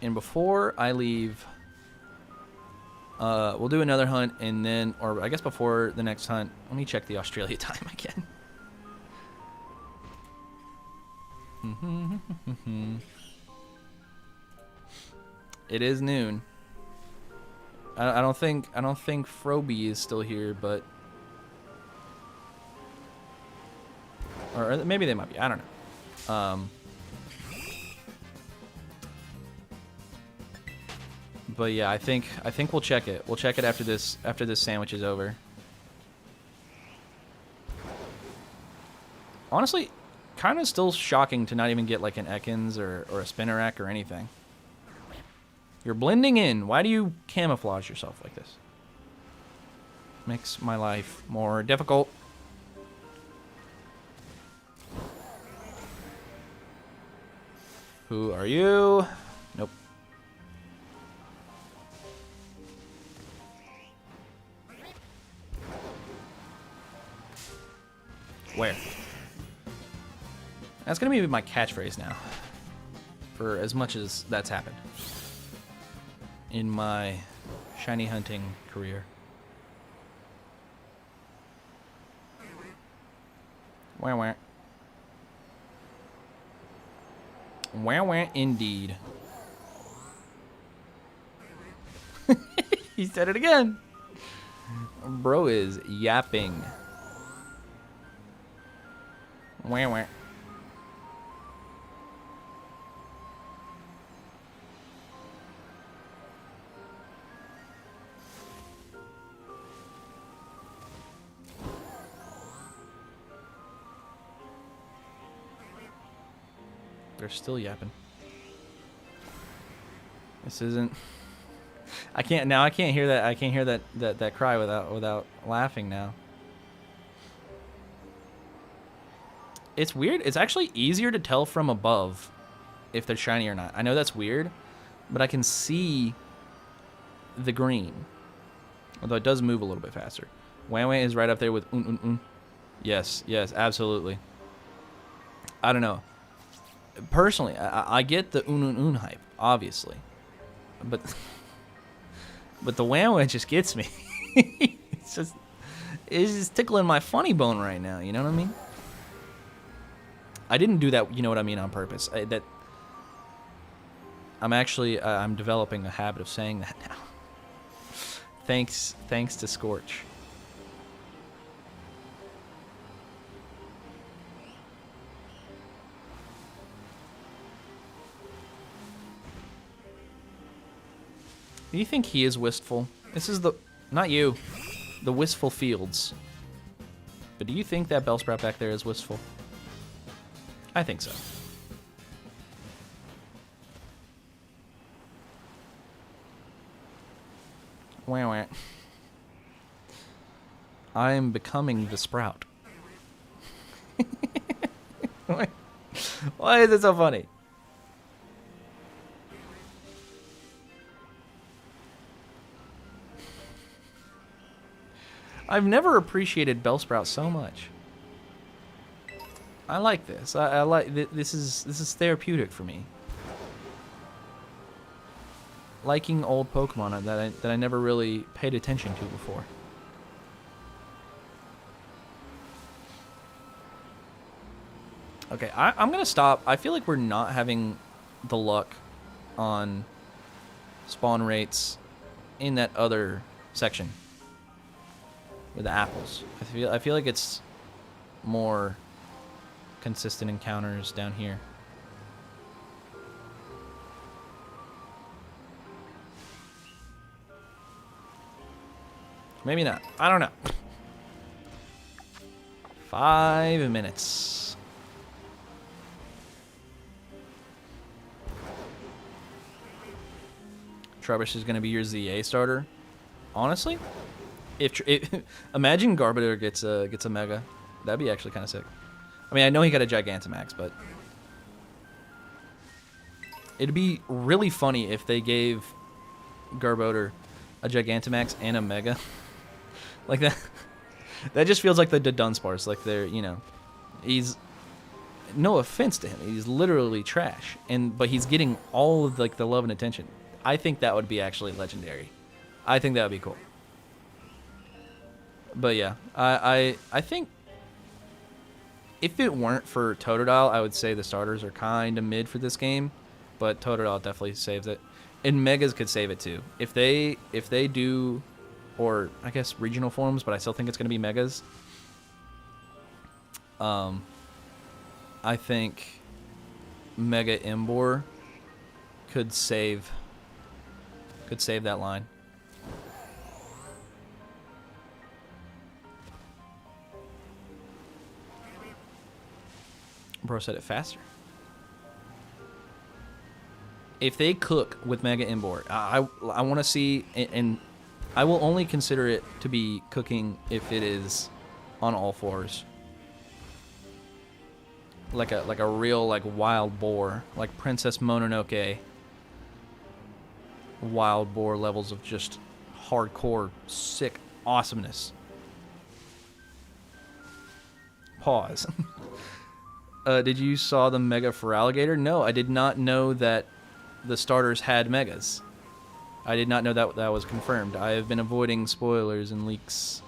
And before I leave, we'll do another hunt, and then, or I guess before the next hunt, let me check the Australia time again. It is noon. I don't think Froby is still here, but, or maybe they might be. I don't know. But yeah, I think we'll check it. We'll check it after this sandwich is over. Honestly, kind of still shocking to not even get like an Ekans or a Spinarak or anything. You're blending in. Why do you camouflage yourself like this? Makes my life more difficult. Who are you? Nope. Where? That's gonna be my catchphrase now. For as much as that's happened in my shiny hunting career. Wah wah. Wah wah indeed. He said it again. Bro is yapping. Wah wah. They're still yapping. This isn't. I can't hear that. I can't hear that cry without laughing now. It's weird. It's actually easier to tell from above if they're shiny or not. I know that's weird, but I can see the green. Although it does move a little bit faster. Wah is right up there with un. Yes, absolutely. I don't know. Personally, I get the un hype, obviously. But the Wah just gets me. It's just tickling my funny bone right now, you know what I mean? I didn't do that, you know what I mean, on purpose. I'm developing a habit of saying that now. Thanks to Scorch. Do you think he is wistful? This is not you, the wistful fields. But do you think that Bellsprout back there is wistful? I think so. Wah. I am becoming the Sprout. Why is it so funny? I've never appreciated Bellsprout so much. I like this. I like this is therapeutic for me. Liking old Pokemon that I never really paid attention to before. Okay, I'm gonna stop. I feel like we're not having the luck on spawn rates in that other section with the apples. I feel like it's more consistent encounters down here. Maybe not. I don't know. 5 minutes. Trubbish is going to be your ZA starter. Honestly, if imagine Garbodor gets a Mega, that'd be actually kind of sick. I mean, I know he got a Gigantamax, but it'd be really funny if they gave Garbodor a Gigantamax and a Mega. Like that. That just feels like the Dunsparce. Like they're, you know, he's, no offense to him, he's literally trash, but he's getting all of like the love and attention. I think that would be actually legendary. I think that would be cool. But yeah, I think if it weren't for Totodile, I would say the starters are kind of mid for this game, but Totodile definitely saves it. And Megas could save it too. If they do, or I guess regional forms, but I still think it's going to be Megas. I think Mega Embor could save that line. Bro said it faster. If they cook with Mega Embor, I want to see, and I will only consider it to be cooking if it is on all fours. Like a real like wild boar, like Princess Mononoke. Wild boar levels of just hardcore sick awesomeness. Pause. Did you saw the Mega for Alligator? No, I did not know that the starters had Megas. I did not know that was confirmed. I have been avoiding spoilers and leaks.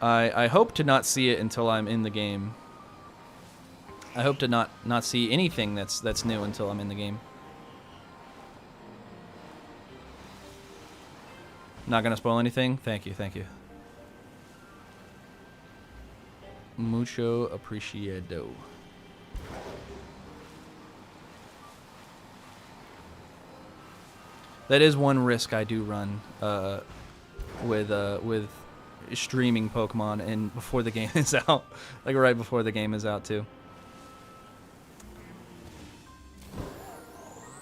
I hope to not see it until I'm in the game. I hope to not see anything that's new until I'm in the game. Not gonna spoil anything? Thank you. Mucho apreciado. That is one risk I do run with streaming Pokemon and before the game is out, like right before the game is out too.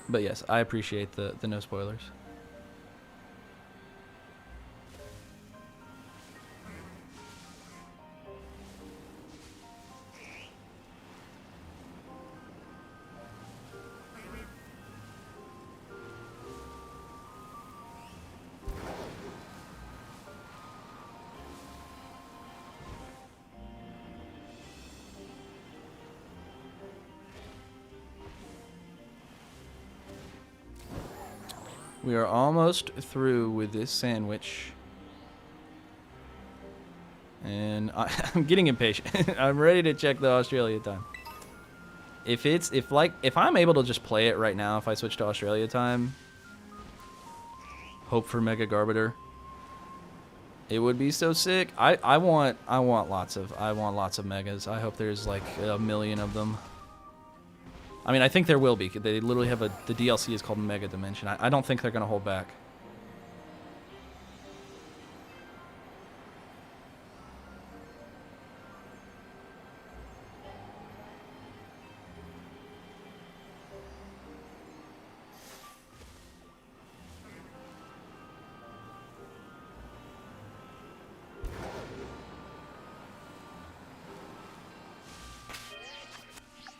But yes, I appreciate the no spoilers. We are almost through with this sandwich. And I'm getting impatient. I'm ready to check the Australia time. If I'm able to just play it right now, if I switch to Australia time, hope for Mega Garbiter, it would be so sick. I want lots of megas. I hope there's like a million of them. I mean, I think there will be. They literally have the DLC is called Mega Dimension. I don't think they're gonna hold back.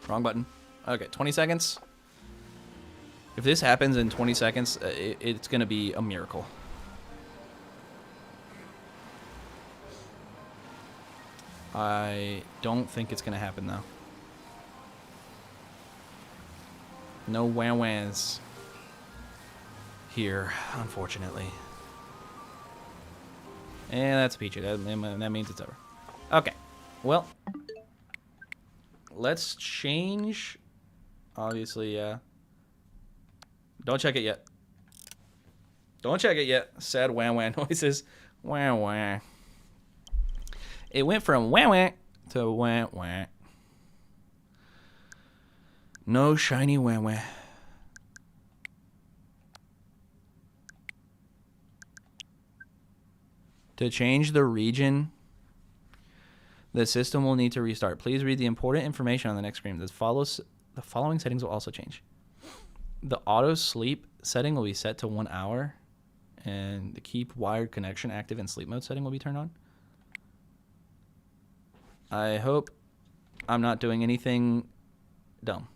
Wrong button. Okay, 20 seconds. If this happens in 20 seconds, it's going to be a miracle. I don't think it's going to happen, though. No wah-wahs here, unfortunately. And that's Pichu. That means it's over. Okay. Well, let's change. Obviously, yeah. Don't check it yet. Don't check it yet. Sad wah-wah noises. Wah-wah. It went from wah-wah to wah-wah. No shiny wah-wah. To change the region, the system will need to restart. Please read the important information on the next screen. The following settings will also change. The auto sleep setting will be set to 1 hour, and the keep wired connection active and sleep mode setting will be turned on. I hope I'm not doing anything dumb.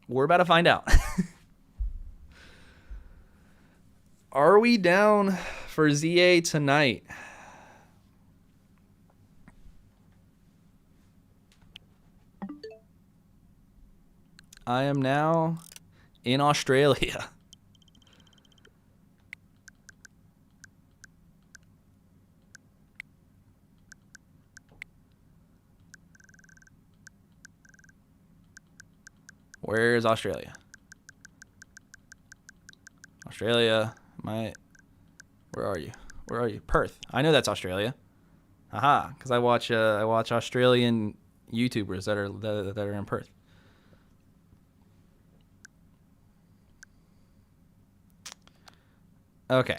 We're about to find out. Are we down for ZA tonight? I am now in Australia. Where is Australia? Australia, where are you? Where are you? Perth. I know that's Australia. Haha, because I watch Australian YouTubers that are in Perth. Okay.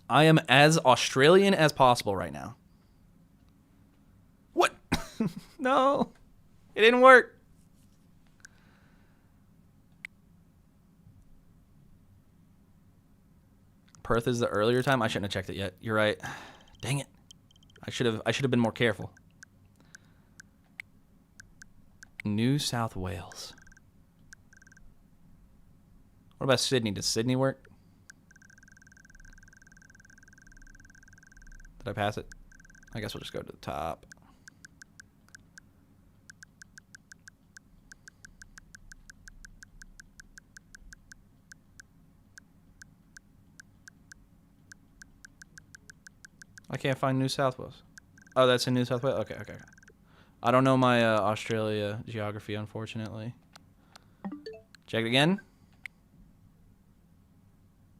I am as Australian as possible right now. What? No. It didn't work. Perth is the earlier time. I shouldn't have checked it yet. You're right. Dang it. I should have been more careful. New South Wales. What about Sydney? Does Sydney work? Did I pass it? I guess we'll just go to the top. I can't find New South Wales. Oh, that's in New South Wales? Okay. I don't know my Australia geography, unfortunately. Check it again.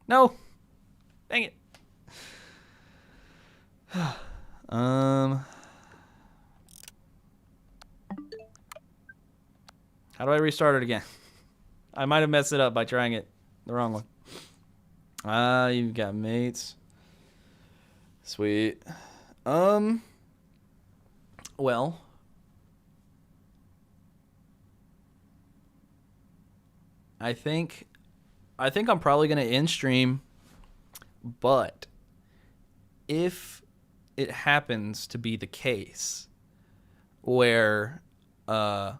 No. Dang it. How do I restart it again? I might have messed it up by trying it the wrong one. You've got mates. Sweet. Well, I think I'm probably gonna end stream, but if it happens to be the case where I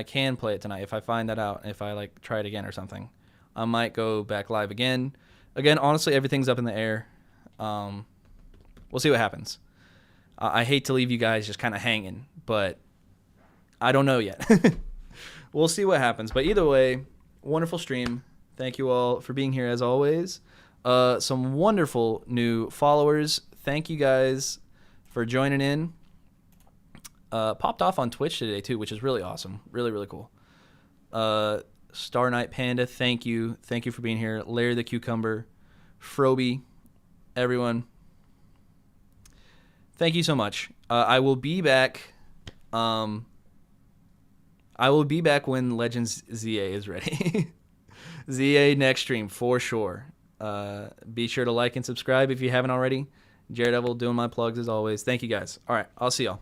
can play it tonight, if I find that out, if I like try it again or something, I might go back live again. Again, honestly, everything's up in the air. We'll see what happens. I hate to leave you guys just kind of hanging, but I don't know yet. We'll see what happens. But either way, Wonderful stream. Thank you all for being here as always. Some wonderful new followers. Thank you guys for joining in. Popped off on Twitch today too, which is really awesome. Really, really cool. Star Knight Panda, thank you. Thank you for being here. Larry the Cucumber, Froby, everyone. Thank you so much. I will be back. I will be back when Legends ZA is ready. ZA next stream for sure. Be sure to like and subscribe if you haven't already. Jared Devil doing my plugs as always. Thank you guys. All right, I'll see y'all.